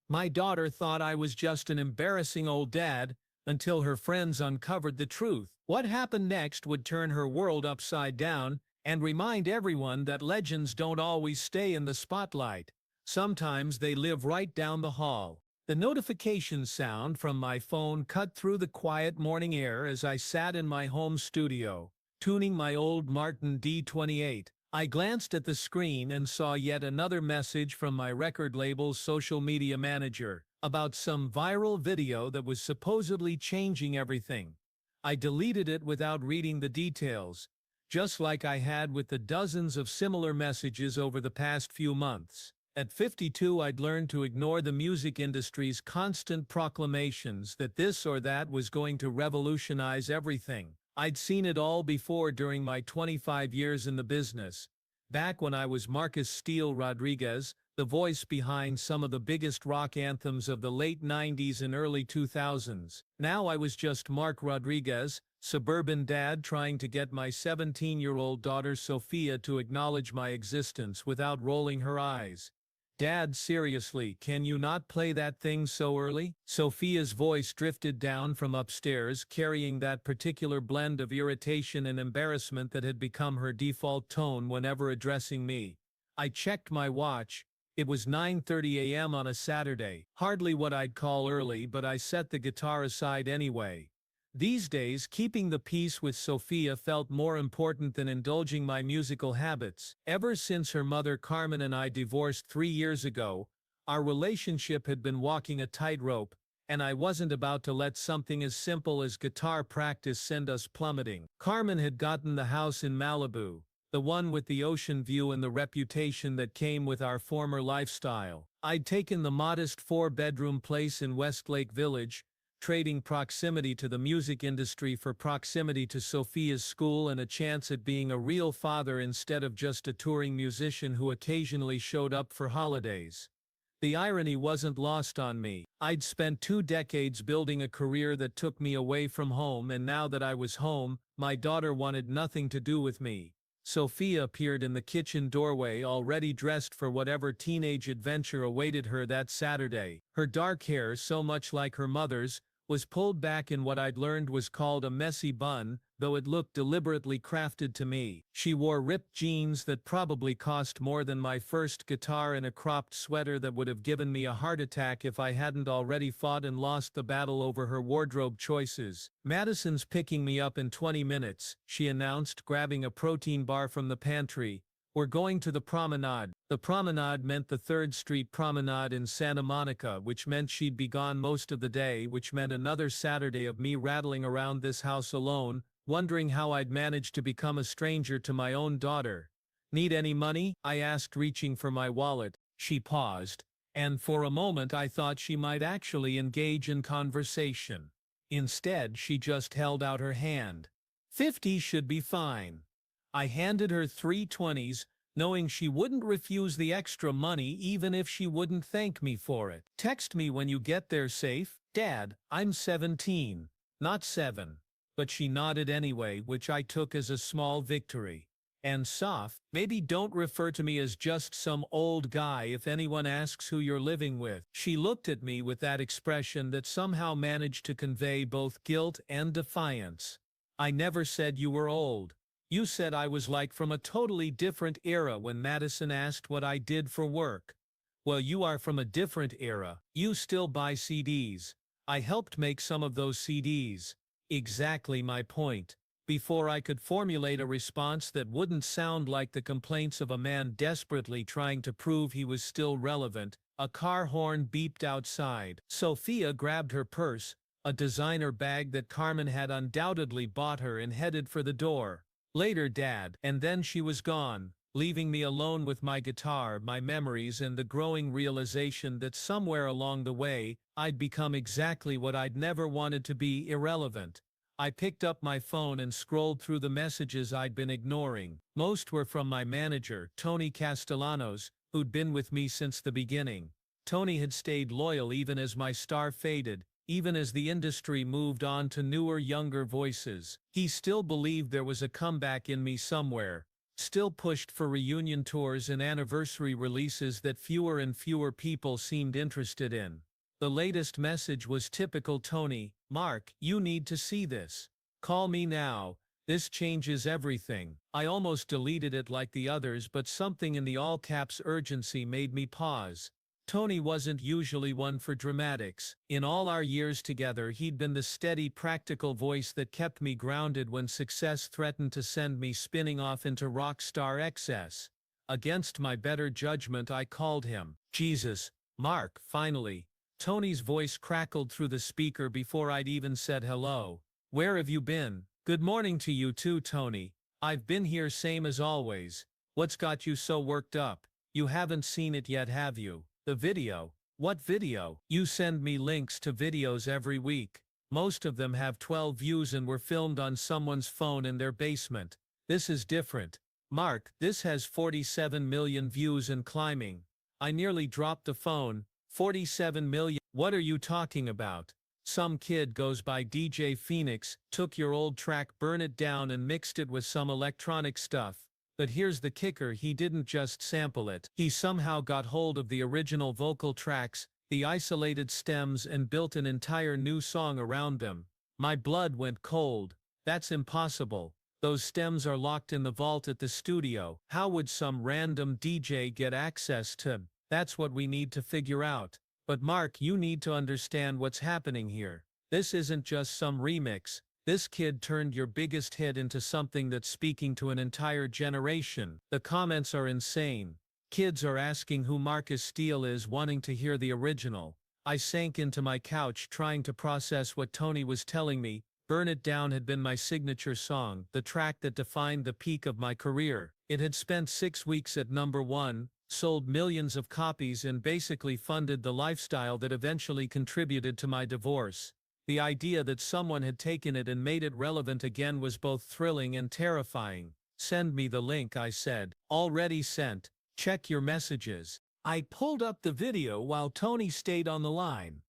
My daughter thought I was just an embarrassing old dad until her friends uncovered the truth. What happened next would turn her world upside down and remind everyone that legends don't always stay in the spotlight. Sometimes they live right down the hall. The notification sound from my phone cut through the quiet morning air as I sat in my home studio, tuning my old Martin D28. I glanced at the screen and saw yet another message from my record label's social media manager about some viral video that was supposedly changing everything. I deleted it without reading the details, just like I had with the dozens of similar messages over the past few months. At 52, I'd learned to ignore the music industry's constant proclamations that this or that was going to revolutionize everything. I'd seen it all before during my 25 years in the business. Back when I was Marcus Steele Rodriguez, the voice behind some of the biggest rock anthems of the late 90s and early 2000s. Now I was just Mark Rodriguez, suburban dad trying to get my 17-year-old daughter Sophia to acknowledge my existence without rolling her eyes. "Dad, seriously, can you not play that thing so early?" Sophia's voice drifted down from upstairs, carrying that particular blend of irritation and embarrassment that had become her default tone whenever addressing me. I checked my watch. It was 9:30 a.m. on a Saturday, hardly what I'd call early, but I set the guitar aside anyway. These days, keeping the peace with Sophia felt more important than indulging my musical habits. Ever since her mother Carmen and I divorced 3 years ago, our relationship had been walking a tightrope, and I wasn't about to let something as simple as guitar practice send us plummeting. Carmen had gotten the house in Malibu, the one with the ocean view and the reputation that came with our former lifestyle. I'd taken the modest 4-bedroom place in Westlake Village, trading proximity to the music industry for proximity to Sophia's school and a chance at being a real father instead of just a touring musician who occasionally showed up for holidays. The irony wasn't lost on me. I'd spent 2 decades building a career that took me away from home, and now that I was home, my daughter wanted nothing to do with me. Sophia appeared in the kitchen doorway, already dressed for whatever teenage adventure awaited her that Saturday. Her dark hair, so much like her mother's, was pulled back in what I'd learned was called a messy bun, though it looked deliberately crafted to me. She wore ripped jeans that probably cost more than my first guitar and a cropped sweater that would have given me a heart attack if I hadn't already fought and lost the battle over her wardrobe choices. "Madison's picking me up in 20 minutes, she announced, grabbing a protein bar from the pantry. "We're going to the promenade." The promenade meant the 3rd Street Promenade in Santa Monica, which meant she'd be gone most of the day, which meant another Saturday of me rattling around this house alone, wondering how I'd managed to become a stranger to my own daughter. "Need any money?" I asked, reaching for my wallet. She paused, and for a moment I thought she might actually engage in conversation. Instead, she just held out her hand. "50 should be fine." I handed her 3 20s, knowing she wouldn't refuse the extra money even if she wouldn't thank me for it. "Text me when you get there safe, Dad, I'm 17, not 7. But she nodded anyway, which I took as a small victory. "And Soph, maybe don't refer to me as just some old guy if anyone asks who you're living with." She looked at me with that expression that somehow managed to convey both guilt and defiance. "I never said you were old. You said I was like from a totally different era when Madison asked what I did for work." "Well, you are from a different era. You still buy CDs. I helped make some of those CDs." Exactly my point. Before I could formulate a response that wouldn't sound like the complaints of a man desperately trying to prove he was still relevant, a car horn beeped outside. Sophia grabbed her purse, a designer bag that Carmen had undoubtedly bought her, and headed for the door. "Later, Dad." And then she was gone, leaving me alone with my guitar, my memories, and the growing realization that somewhere along the way, I'd become exactly what I'd never wanted to be: irrelevant. I picked up my phone and scrolled through the messages I'd been ignoring. Most were from my manager, Tony Castellanos, who'd been with me since the beginning. Tony had stayed loyal even as my star faded, even as the industry moved on to newer, younger voices. He still believed there was a comeback in me somewhere, still pushed for reunion tours and anniversary releases that fewer and fewer people seemed interested in. The latest message was typical Tony: "Mark, you need to see this. Call me now. This changes everything." I almost deleted it like the others, but something in the all-caps urgency made me pause. Tony wasn't usually one for dramatics. In all our years together, he'd been the steady, practical voice that kept me grounded when success threatened to send me spinning off into rock star excess. Against my better judgment, I called him. "Jesus, Mark," finally. Tony's voice crackled through the speaker before I'd even said hello. "Where have you been?" "Good morning to you too, Tony. I've been here same as always. What's got you so worked up? You haven't seen it yet, have you? The video." "What video?" "You send me links to videos every week. Most of them have 12 views and were filmed on someone's phone in their basement. This is different. Mark, this has 47 million views and climbing." I nearly dropped the phone. 47 million? What are you talking about? Some kid goes by DJ Phoenix, took your old track, Burn It Down, and mixed it with some electronic stuff. But here's the kicker: he didn't just sample it. He somehow got hold of the original vocal tracks, the isolated stems, and built an entire new song around them. My blood went cold. That's impossible. Those stems are locked in the vault at the studio. How would some random DJ get access to them? That's what we need to figure out. But Mark, you need to understand what's happening here. This isn't just some remix. This kid turned your biggest hit into something that's speaking to an entire generation. The comments are insane. Kids are asking who Marcus Steele is, wanting to hear the original. I sank into my couch trying to process what Tony was telling me. Burn It Down had been my signature song, the track that defined the peak of my career. It had spent 6 weeks at #1, sold millions of copies, and basically funded the lifestyle that eventually contributed to my divorce. The idea that someone had taken it and made it relevant again was both thrilling and terrifying. "Send me the link," I said. "Already sent. Check your messages." I pulled up the video while Tony stayed on the line.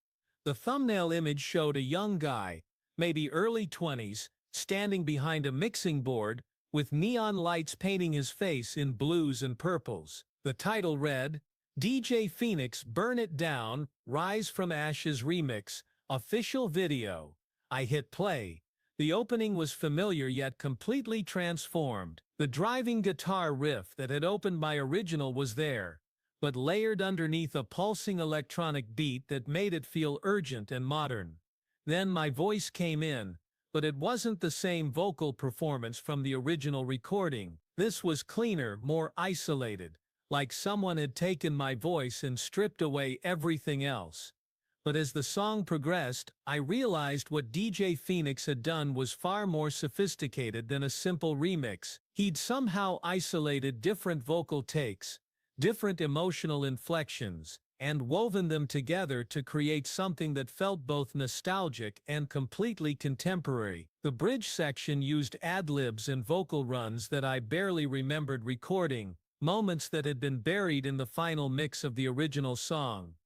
The thumbnail image showed a young guy, maybe early 20s, standing behind a mixing board, with neon lights painting his face in blues and purples. The title read, "DJ Phoenix Burn It Down, Rise from Ashes Remix, Official Video." I hit play. The opening was familiar yet completely transformed. The driving guitar riff that had opened my original was there, but layered underneath a pulsing electronic beat that made it feel urgent and modern. Then my voice came in, but it wasn't the same vocal performance from the original recording. This was cleaner, more isolated, like someone had taken my voice and stripped away everything else. But as the song progressed, I realized what DJ Phoenix had done was far more sophisticated than a simple remix. He'd somehow isolated different vocal takes, different emotional inflections, and woven them together to create something that felt both nostalgic and completely contemporary. The bridge section used ad-libs and vocal runs that I barely remembered recording, moments that had been buried in the final mix of the original song.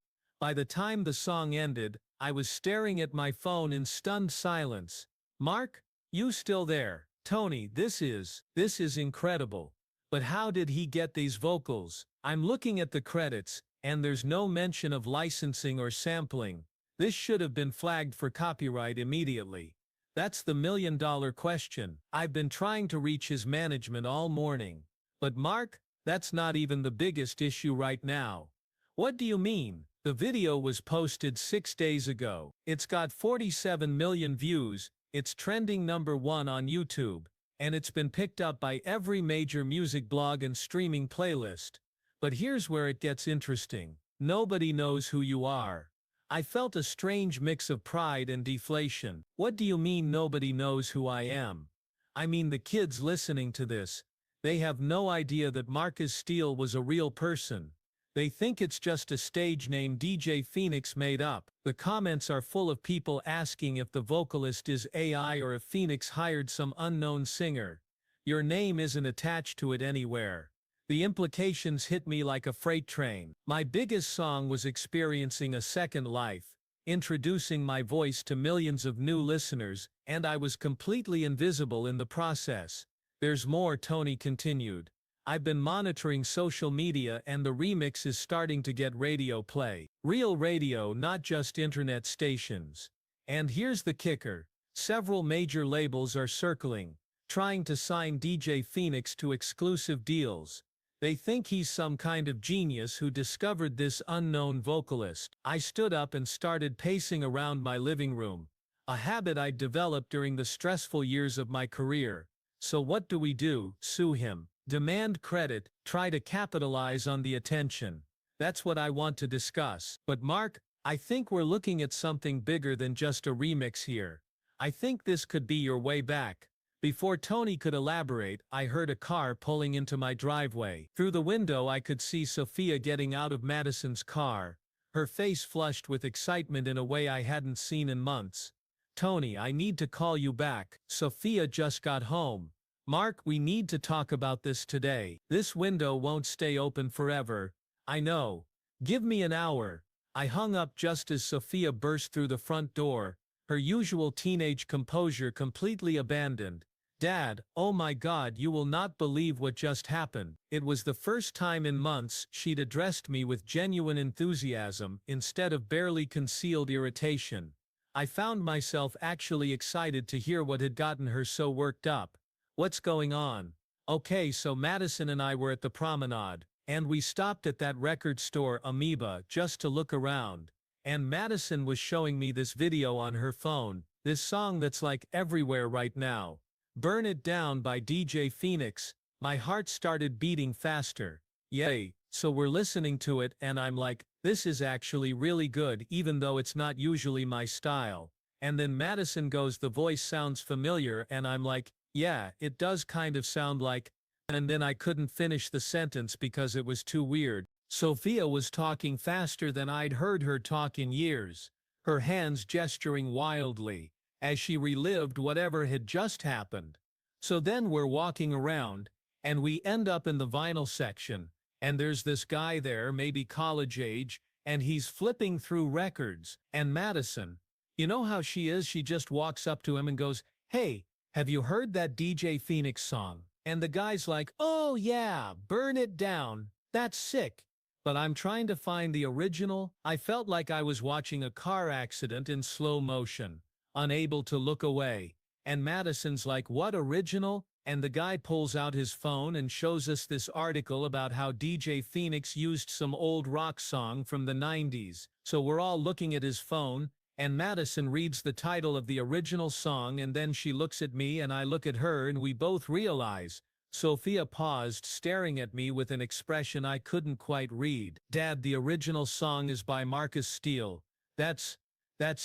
By the time the song ended, I was staring at my phone in stunned silence. "Mark, you still there?" "Tony, this is incredible. But how did he get these vocals?" I'm looking at the credits, and there's no mention of licensing or sampling. This should have been flagged for copyright immediately. That's the million-dollar question. I've been trying to reach his management all morning. "But Mark, that's not even the biggest issue right now." "What do you mean?" "The video was posted 6 days ago. It's got 47 million views, it's trending #1 on YouTube, and it's been picked up by every major music blog and streaming playlist. But here's where it gets interesting. Nobody knows who you are." I felt a strange mix of pride and deflation. "What do you mean nobody knows who I am?" "I mean the kids listening to this. They have no idea that Marcus Steele was a real person. They think it's just a stage name DJ Phoenix made up." The comments are full of people asking if the vocalist is AI or if Phoenix hired some unknown singer. Your name isn't attached to it anywhere. The implications hit me like a freight train. My biggest song was experiencing a second life, introducing my voice to millions of new listeners, and I was completely invisible in the process. There's more, Tony continued. I've been monitoring social media and the remix is starting to get radio play. Real radio, not just internet stations. And here's the kicker. Several major labels are circling, trying to sign DJ Phoenix to exclusive deals. They think he's some kind of genius who discovered this unknown vocalist. I stood up and started pacing around my living room, a habit I'd developed during the stressful years of my career. So what do? Sue him? Demand credit? Try to capitalize on the attention? That's what I want to discuss. But Mark, I think we're looking at something bigger than just a remix here. I think this could be your way back. Before Tony could elaborate, I heard a car pulling into my driveway. Through the window I could see Sophia getting out of Madison's car, her face flushed with excitement in a way I hadn't seen in months. Tony, I need to call you back. Sophia just got home. Mark, we need to talk about this today. This window won't stay open forever. I know. Give me an hour. I hung up just as Sophia burst through the front door, her usual teenage composure completely abandoned. Dad, oh my God, you will not believe what just happened. It was the first time in months she'd addressed me with genuine enthusiasm instead of barely concealed irritation. I found myself actually excited to hear what had gotten her so worked up. What's going on? Okay, so Madison and I were at the promenade, and we stopped at that record store Amoeba just to look around. And Madison was showing me this video on her phone, this song that's like everywhere right now. Burn It Down by DJ Phoenix. My heart started beating faster. Yay, so we're listening to it and I'm like, this is actually really good even though it's not usually my style. And then Madison goes, the voice sounds familiar, and I'm like, yeah, it does kind of sound like, and then I couldn't finish the sentence because it was too weird. Sophia was talking faster than I'd heard her talk in years, her hands gesturing wildly, as she relived whatever had just happened. So then we're walking around, and we end up in the vinyl section, and there's this guy there, maybe college age, and he's flipping through records, and Madison, you know how she is, she just walks up to him and goes, hey, have you heard that DJ Phoenix song? And the guy's like, oh yeah, Burn It Down, that's sick. But I'm trying to find the original. I felt like I was watching a car accident in slow motion, unable to look away. And Madison's like, what original? And the guy pulls out his phone and shows us this article about how DJ Phoenix used some old rock song from the 90s. So we're all looking at his phone, and Madison reads the title of the original song, and then she looks at me and I look at her, and we both realize. Sophia paused, staring at me with an expression I couldn't quite read. Dad, the original song is by Marcus Steele. That's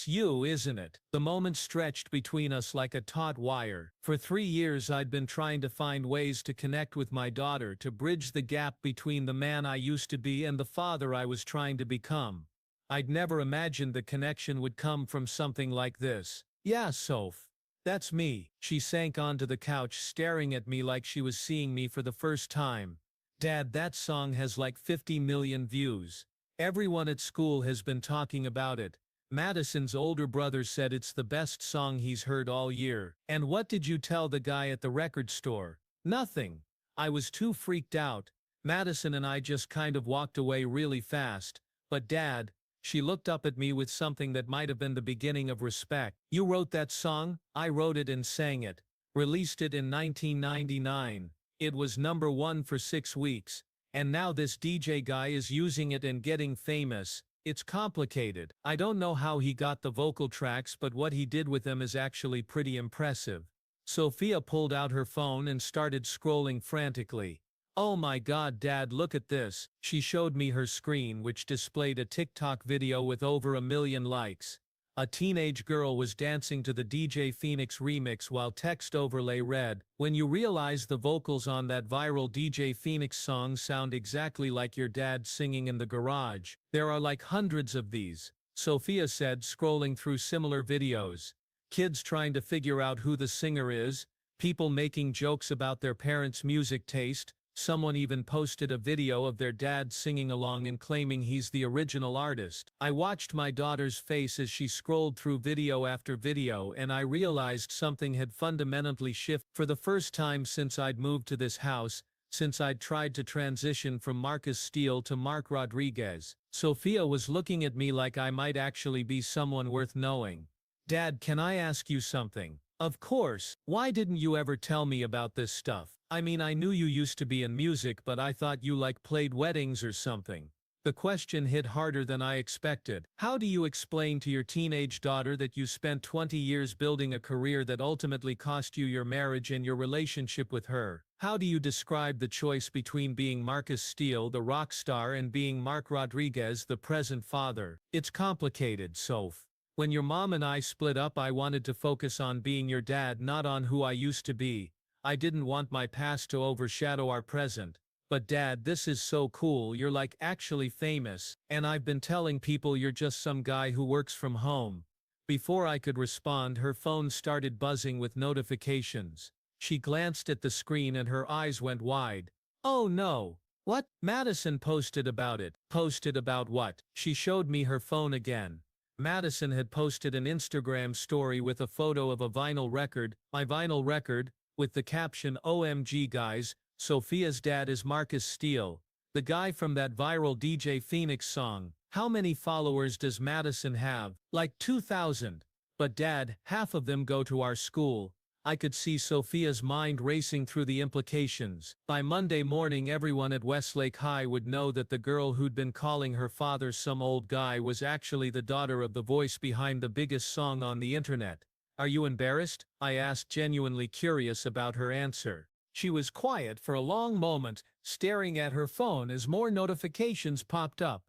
you, isn't it? The moment stretched between us like a taut wire. For 3 years I'd been trying to find ways to connect with my daughter, to bridge the gap between the man I used to be and the father I was trying to become. I'd never imagined the connection would come from something like this. Yeah, Soph. That's me. She sank onto the couch, staring at me like she was seeing me for the first time. Dad, that song has like 50 million views. Everyone at school has been talking about it. Madison's older brother said it's the best song he's heard all year. And what did you tell the guy at the record store? Nothing. I was too freaked out. Madison and I just kind of walked away really fast. But Dad, she looked up at me with something that might have been the beginning of respect. You wrote that song? I wrote it and sang it. Released it in 1999. It was #1 for 6 weeks. And now this DJ guy is using it and getting famous. It's complicated. I don't know how he got the vocal tracks, but what he did with them is actually pretty impressive. Sophia pulled out her phone and started scrolling frantically. Oh my God, Dad, look at this. She showed me her screen, which displayed a TikTok video with over 1 million likes. A teenage girl was dancing to the DJ Phoenix remix while text overlay read, when you realize the vocals on that viral DJ Phoenix song sound exactly like your dad singing in the garage. There are like hundreds of these, Sophia said, scrolling through similar videos. Kids trying to figure out who the singer is, people making jokes about their parents' music taste, Someone even posted a video of their dad singing along and claiming he's the original artist. I watched my daughter's face as she scrolled through video after video, and I realized something had fundamentally shifted. For the first time since I'd moved to this house, since I'd tried to transition from Marcus Steele to Mark Rodriguez, Sophia was looking at me like I might actually be someone worth knowing. "Dad, can I ask you something?" "Of course. Why didn't you ever tell me about this stuff?" "I mean, I knew you used to be in music, but I thought you played weddings or something." The question hit harder than I expected. How do you explain to your teenage daughter that you spent 20 years building a career that ultimately cost you your marriage and your relationship with her? How do you describe the choice between being Marcus Steele, the rock star, and being Mark Rodriguez, the present father? It's complicated, Soph. When your mom and I split up, I wanted to focus on being your dad, not on who I used to be. I didn't want my past to overshadow our present. But Dad, this is so cool, you're actually famous, and I've been telling people you're just some guy who works from home. Before I could respond, her phone started buzzing with notifications. She glanced at the screen and her eyes went wide. "Oh no. What?" "Madison posted about it." "Posted about what?" She showed me her phone again. Madison had posted an Instagram story with a photo of a vinyl record, my vinyl record, with the caption, "OMG guys, Sophia's dad is Marcus Steele, the guy from that viral DJ Phoenix song." How many followers does Madison have? 2,000. But Dad, half of them go to our school. I could see Sophia's mind racing through the implications. By Monday morning, everyone at Westlake High would know that the girl who'd been calling her father some old guy was actually the daughter of the voice behind the biggest song on the internet. "Are you embarrassed?" I asked, genuinely curious about her answer. She was quiet for a long moment, staring at her phone as more notifications popped up.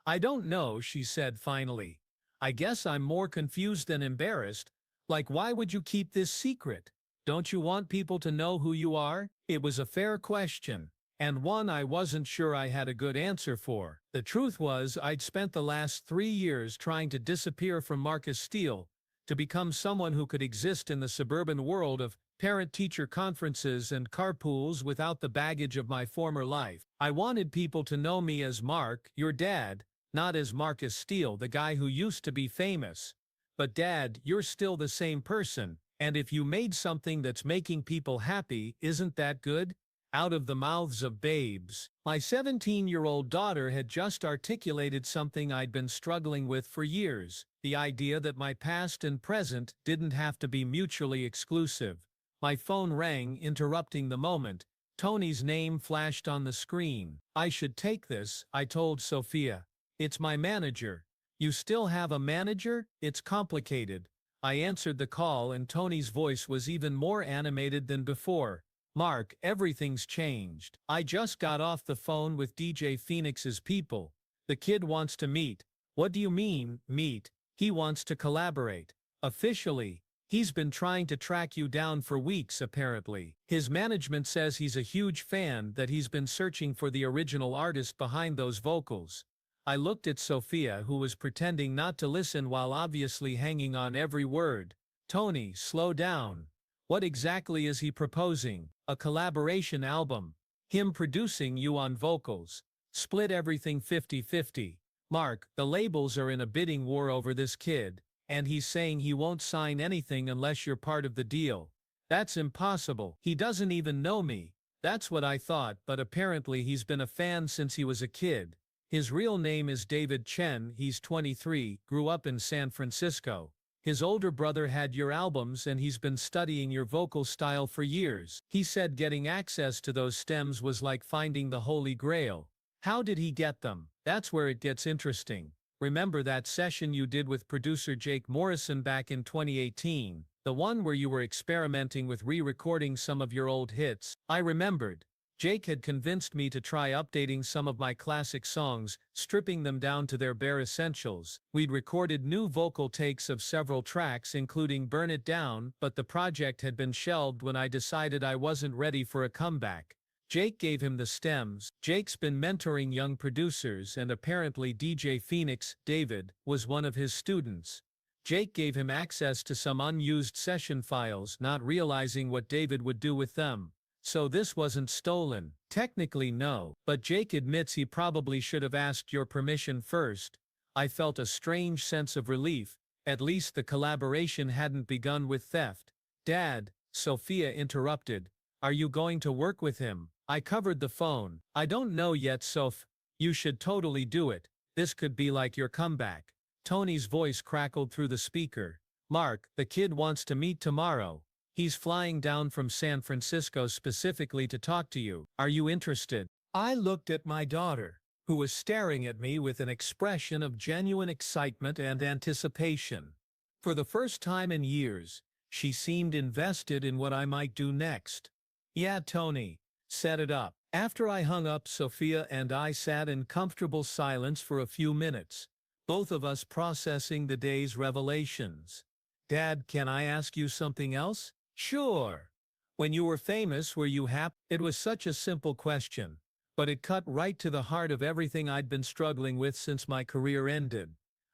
"I don't know," she said finally. "I guess I'm more confused than embarrassed. Why would you keep this secret? Don't you want people to know who you are?" It was a fair question, and one I wasn't sure I had a good answer for. The truth was, I'd spent the last 3 years trying to disappear from Marcus Steele, to become someone who could exist in the suburban world of parent-teacher conferences and carpools without the baggage of my former life. I wanted people to know me as Mark, your dad, not as Marcus Steele, the guy who used to be famous. But Dad, you're still the same person, and if you made something that's making people happy, isn't that good? Out of the mouths of babes. My 17-year-old daughter had just articulated something I'd been struggling with for years, the idea that my past and present didn't have to be mutually exclusive. My phone rang, interrupting the moment. Tony's name flashed on the screen. "I should take this," I told Sophia. "It's my manager." "You still have a manager? It's complicated." I answered the call and Tony's voice was even more animated than before. "Mark, everything's changed. I just got off the phone with DJ Phoenix's people. The kid wants to meet." "What do you mean, meet?" "He wants to collaborate. Officially. He's been trying to track you down for weeks, apparently. His management says he's a huge fan, that he's been searching for the original artist behind those vocals." I looked at Sophia, who was pretending not to listen while obviously hanging on every word. "Tony, slow down. What exactly is he proposing?" "A collaboration album. Him producing you on vocals. Split everything 50-50. Mark, the labels are in a bidding war over this kid, and he's saying he won't sign anything unless you're part of the deal." "That's impossible. He doesn't even know me." That's what I thought, but apparently he's been a fan since he was a kid. His real name is David Chen, he's 23, grew up in San Francisco. His older brother had your albums and he's been studying your vocal style for years. He said getting access to those stems was like finding the Holy Grail. How did he get them? That's where it gets interesting. Remember that session you did with producer Jake Morrison back in 2018? The one where you were experimenting with re-recording some of your old hits? I remembered. Jake had convinced me to try updating some of my classic songs, stripping them down to their bare essentials. We'd recorded new vocal takes of several tracks including Burn It Down, but the project had been shelved when I decided I wasn't ready for a comeback. Jake gave him the stems. Jake's been mentoring young producers and apparently DJ Phoenix, David, was one of his students. Jake gave him access to some unused session files, not realizing what David would do with them. So this wasn't stolen. Technically no, but Jake admits he probably should have asked your permission first. I felt a strange sense of relief. At least the collaboration hadn't begun with theft. Dad, Sophia interrupted. Are you going to work with him? I covered the phone. I don't know yet, Soph. You should totally do it. This could be like your comeback. Tony's voice crackled through the speaker. Mark, the kid wants to meet tomorrow. He's flying down from San Francisco specifically to talk to you. Are you interested? I looked at my daughter, who was staring at me with an expression of genuine excitement and anticipation. For the first time in years, she seemed invested in what I might do next. Yeah, Tony. Set it up. After I hung up, Sophia and I sat in comfortable silence for a few minutes, both of us processing the day's revelations. Dad, can I ask you something else? Sure. When you were famous, were you happy? It was such a simple question, but it cut right to the heart of everything I'd been struggling with since my career ended.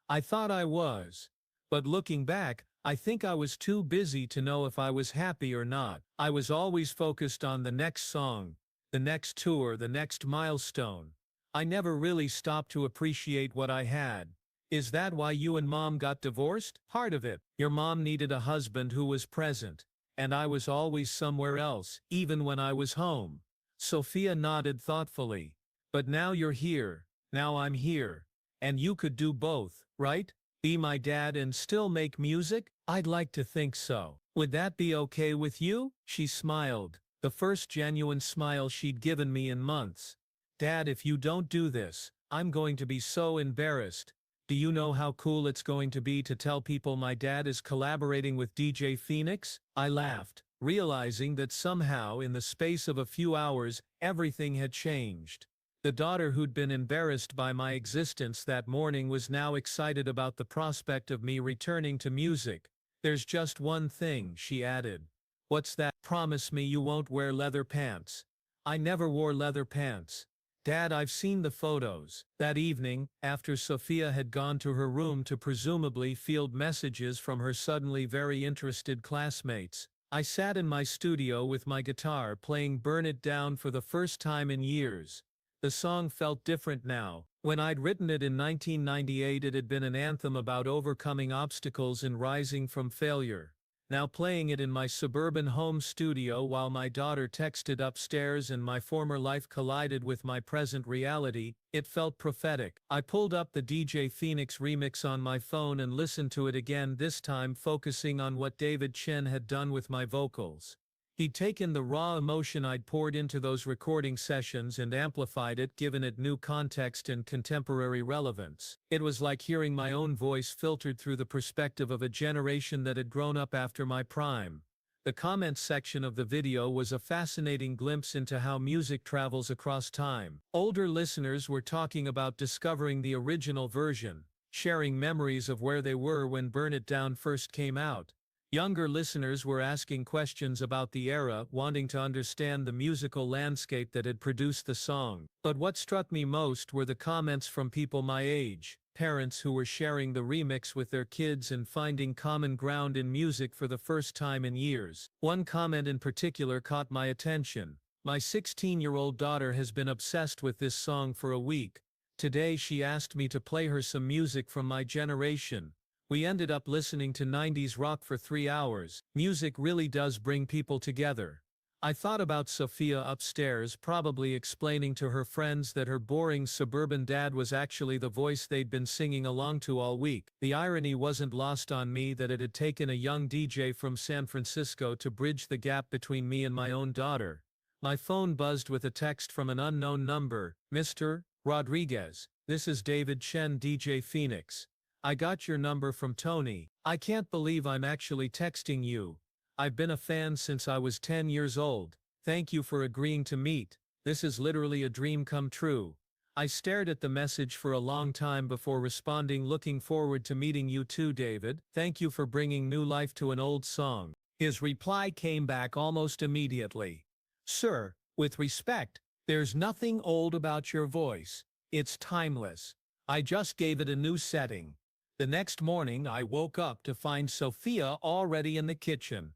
I thought I was, but looking back, I think I was too busy to know if I was happy or not. I was always focused on the next song, the next tour, the next milestone. I never really stopped to appreciate what I had. Is that why you and Mom got divorced? Part of it. Your mom needed a husband who was present, and I was always somewhere else, even when I was home. Sophia nodded thoughtfully. But now you're here. Now I'm here. And you could do both, right? Be my dad and still make music? I'd like to think so. Would that be okay with you? She smiled, the first genuine smile she'd given me in months. Dad, if you don't do this, I'm going to be so embarrassed. Do you know how cool it's going to be to tell people my dad is collaborating with DJ Phoenix? I laughed, realizing that somehow in the space of a few hours, everything had changed. The daughter who'd been embarrassed by my existence that morning was now excited about the prospect of me returning to music. There's just one thing, she added. What's that? Promise me you won't wear leather pants. I never wore leather pants. Dad, I've seen the photos. That evening, after Sophia had gone to her room to presumably field messages from her suddenly very interested classmates, I sat in my studio with my guitar playing Burn It Down for the first time in years. The song felt different now. When I'd written it in 1998, it had been an anthem about overcoming obstacles and rising from failure. Now playing it in my suburban home studio while my daughter texted upstairs and my former life collided with my present reality, it felt prophetic. I pulled up the DJ Phoenix remix on my phone and listened to it again, this time focusing on what David Chen had done with my vocals. He'd taken the raw emotion I'd poured into those recording sessions and amplified it, given it new context and contemporary relevance. It was like hearing my own voice filtered through the perspective of a generation that had grown up after my prime. The comments section of the video was a fascinating glimpse into how music travels across time. Older listeners were talking about discovering the original version, sharing memories of where they were when Burn It Down first came out. Younger listeners were asking questions about the era, wanting to understand the musical landscape that had produced the song. But what struck me most were the comments from people my age, parents who were sharing the remix with their kids and finding common ground in music for the first time in years. One comment in particular caught my attention. My 16-year-old daughter has been obsessed with this song for a week. Today she asked me to play her some music from my generation. We ended up listening to 90s rock for 3 hours. Music really does bring people together. I thought about Sophia upstairs, probably explaining to her friends that her boring suburban dad was actually the voice they'd been singing along to all week. The irony wasn't lost on me that it had taken a young DJ from San Francisco to bridge the gap between me and my own daughter. My phone buzzed with a text from an unknown number. Mr. Rodriguez, this is David Chen, DJ Phoenix. I got your number from Tony. I can't believe I'm actually texting you. I've been a fan since I was 10 years old. Thank you for agreeing to meet. This is literally a dream come true. I stared at the message for a long time before responding, looking forward to meeting you too, David. Thank you for bringing new life to an old song. His reply came back almost immediately. Sir, with respect, there's nothing old about your voice. It's timeless. I just gave it a new setting. The next morning I woke up to find Sophia already in the kitchen.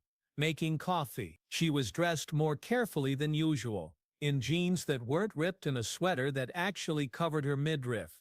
making coffee. She was dressed more carefully than usual, in jeans that weren't ripped and a sweater that actually covered her midriff.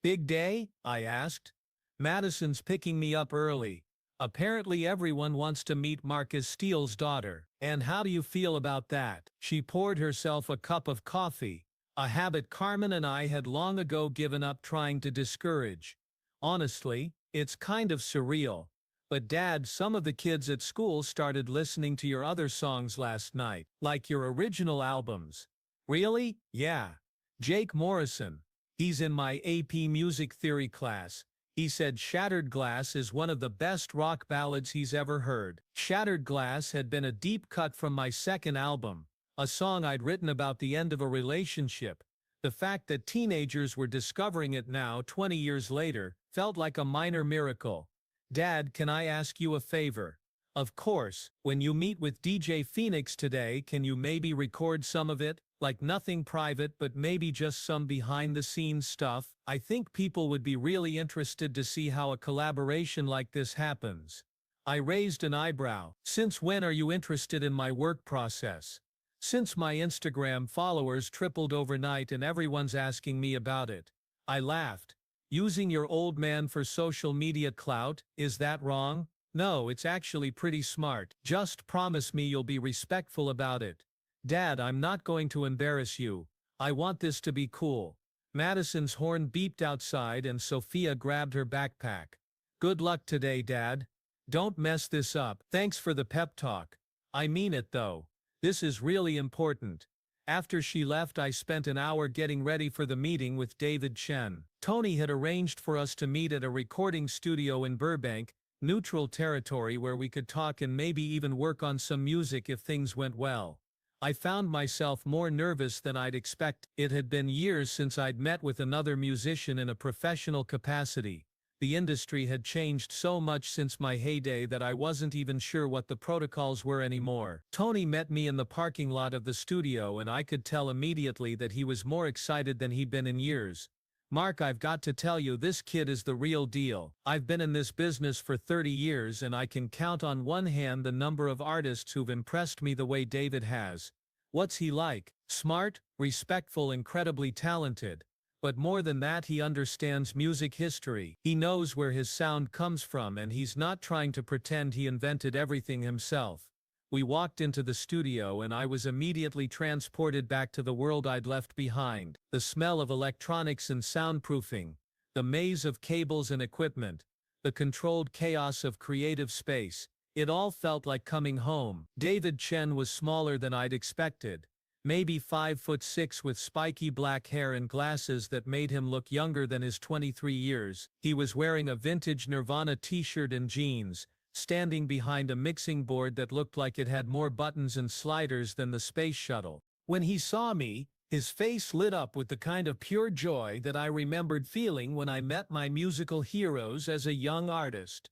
"Big day?" I asked. "Madison's picking me up early. Apparently everyone wants to meet Marcus Steele's daughter. And how do you feel about that?" She poured herself a cup of coffee, a habit Carmen and I had long ago given up trying to discourage. "Honestly, it's kind of surreal. But Dad, some of the kids at school started listening to your other songs last night, like your original albums." "Really?" "Yeah. Jake Morrison. He's in my AP Music Theory class. He said Shattered Glass is one of the best rock ballads he's ever heard." Shattered Glass had been a deep cut from my second album, a song I'd written about the end of a relationship. The fact that teenagers were discovering it now, 20 years later, felt like a minor miracle. "Dad, can I ask you a favor?" "Of course. When you meet with DJ Phoenix today, can you maybe record some of it? Like nothing private, but maybe just some behind-the-scenes stuff. I think people would be really interested to see how a collaboration like this happens." I raised an eyebrow. "Since when are you interested in my work process?" "Since my Instagram followers tripled overnight and everyone's asking me about it." I laughed. "Using your old man for social media clout, is that wrong?" "No, it's actually pretty smart. Just promise me you'll be respectful about it." "Dad, I'm not going to embarrass you. I want this to be cool." Madison's horn beeped outside and Sophia grabbed her backpack. "Good luck today, Dad. Don't mess this up." "Thanks for the pep talk. I mean it though. This is really important." After she left, I spent an hour getting ready for the meeting with David Chen. Tony had arranged for us to meet at a recording studio in Burbank, neutral territory where we could talk and maybe even work on some music if things went well. I found myself more nervous than I'd expected. It had been years since I'd met with another musician in a professional capacity. The industry had changed so much since my heyday that I wasn't even sure what the protocols were anymore. Tony met me in the parking lot of the studio and I could tell immediately that he was more excited than he'd been in years. "Mark, I've got to tell you, this kid is the real deal. I've been in this business for 30 years and I can count on one hand the number of artists who've impressed me the way David has." "What's he like?" "Smart, respectful, incredibly talented. But more than that, he understands music history. He knows where his sound comes from and he's not trying to pretend he invented everything himself." We walked into the studio and I was immediately transported back to the world I'd left behind. The smell of electronics and soundproofing, the maze of cables and equipment, the controlled chaos of creative space. It all felt like coming home. David Chen was smaller than I'd expected. Maybe 5'6" with spiky black hair and glasses that made him look younger than his 23 years. He was wearing a vintage Nirvana t-shirt and jeans, standing behind a mixing board that looked like it had more buttons and sliders than the space shuttle. When he saw me, his face lit up with the kind of pure joy that I remembered feeling when I met my musical heroes as a young artist.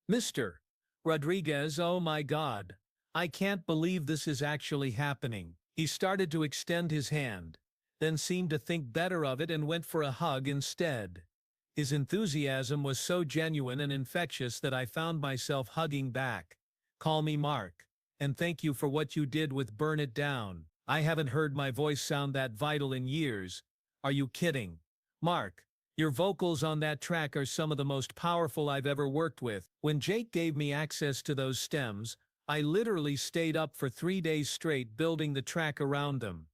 "Mr. Rodriguez, oh my God. I can't believe this is actually happening." He started to extend his hand, then seemed to think better of it and went for a hug instead. His enthusiasm was so genuine and infectious that I found myself hugging back. "Call me Mark. And thank you for what you did with Burn It Down. I haven't heard my voice sound that vital in years." "Are you kidding? Mark, your vocals on that track are some of the most powerful I've ever worked with." When Jake gave me access to those stems, I literally stayed up for 3 days straight building the track around them.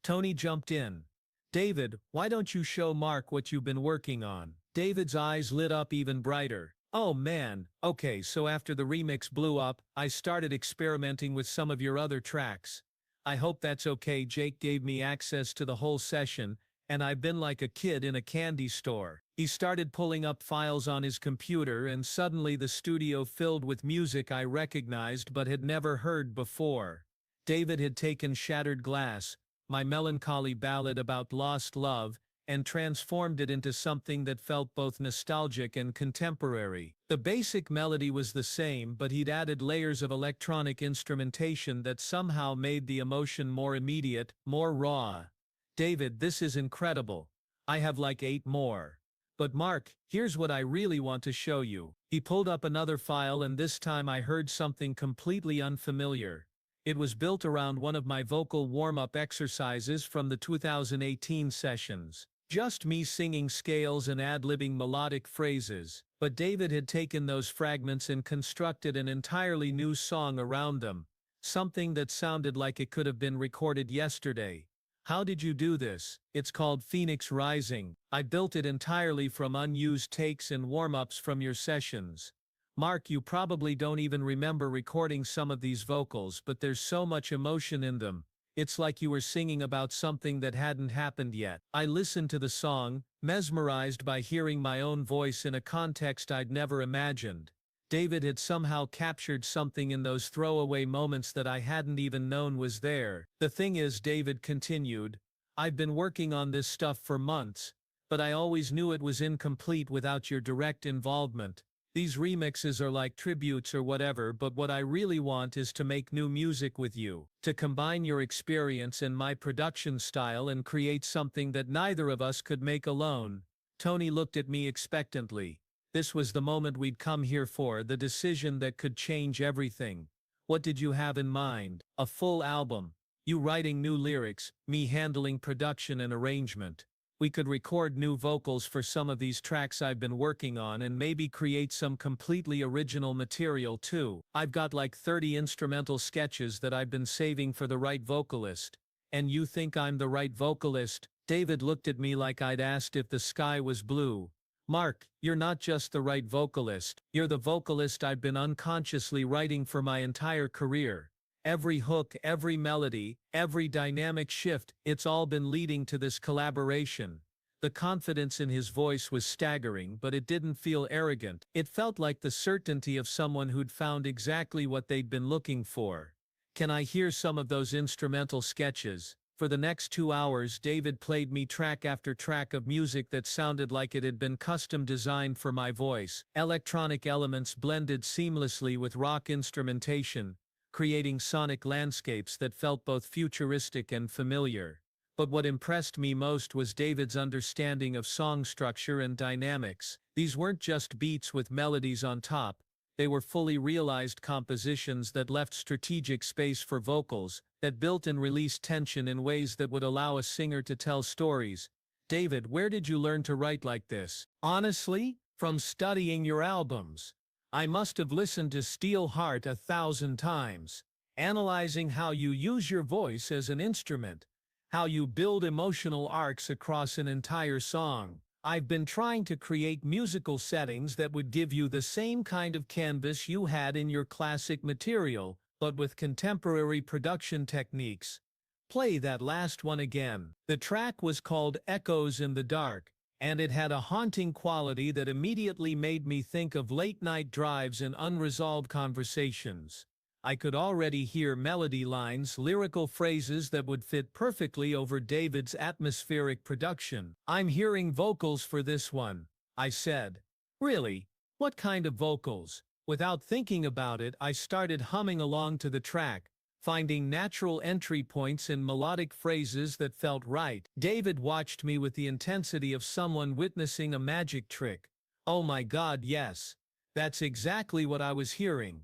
Tony jumped in. "David, why don't you show Mark what you've been working on?" David's eyes lit up even brighter. "Oh man, okay, so after the remix blew up, I started experimenting with some of your other tracks. I hope that's okay." Jake gave me access to the whole session, and I've been like a kid in a candy store. He started pulling up files on his computer and suddenly the studio filled with music I recognized but had never heard before. David had taken Shattered Glass, my melancholy ballad about lost love, and transformed it into something that felt both nostalgic and contemporary. The basic melody was the same, but he'd added layers of electronic instrumentation that somehow made the emotion more immediate, more raw. "David, this is incredible. I have like 8 more. But Mark, here's what I really want to show you. He pulled up another file and this time I heard something completely unfamiliar. It was built around one of my vocal warm-up exercises from the 2018 sessions. Just me singing scales and ad-libbing melodic phrases. But David had taken those fragments and constructed an entirely new song around them. Something that sounded like it could have been recorded yesterday. How did you do this? It's called Phoenix Rising. I built it entirely from unused takes and warm-ups from your sessions. Mark, you probably don't even remember recording some of these vocals, but there's so much emotion in them. It's like you were singing about something that hadn't happened yet. I listened to the song, mesmerized by hearing my own voice in a context I'd never imagined. David had somehow captured something in those throwaway moments that I hadn't even known was there. The thing is, David continued, I've been working on this stuff for months, but I always knew it was incomplete without your direct involvement. These remixes are like tributes or whatever, but what I really want is to make new music with you, to combine your experience and my production style and create something that neither of us could make alone. Tony looked at me expectantly. This was the moment we'd come here for, the decision that could change everything. What did you have in mind? A full album. You writing new lyrics, me handling production and arrangement. We could record new vocals for some of these tracks I've been working on and maybe create some completely original material too. I've got like 30 instrumental sketches that I've been saving for the right vocalist. And you think I'm the right vocalist? David looked at me like I'd asked if the sky was blue. Mark, you're not just the right vocalist, you're the vocalist I've been unconsciously writing for my entire career. Every hook, every melody, every dynamic shift, it's all been leading to this collaboration. The confidence in his voice was staggering, but it didn't feel arrogant. It felt like the certainty of someone who'd found exactly what they'd been looking for. Can I hear some of those instrumental sketches? For the next 2 hours, David played me track after track of music that sounded like it had been custom designed for my voice. Electronic elements blended seamlessly with rock instrumentation, creating sonic landscapes that felt both futuristic and familiar. But what impressed me most was David's understanding of song structure and dynamics. These weren't just beats with melodies on top, they were fully realized compositions that left strategic space for vocals, that built and released tension in ways that would allow a singer to tell stories. David, where did you learn to write like this? Honestly, from studying your albums. I must have listened to Steel Heart 1,000 times, analyzing how you use your voice as an instrument, how you build emotional arcs across an entire song. I've been trying to create musical settings that would give you the same kind of canvas you had in your classic material, but with contemporary production techniques. Play that last one again. The track was called Echoes in the Dark, and it had a haunting quality that immediately made me think of late-night drives and unresolved conversations. I could already hear melody lines, lyrical phrases that would fit perfectly over David's atmospheric production. I'm hearing vocals for this one, I said. Really? What kind of vocals? Without thinking about it, I started humming along to the track, finding natural entry points and melodic phrases that felt right. David watched me with the intensity of someone witnessing a magic trick. Oh my God, yes. That's exactly what I was hearing.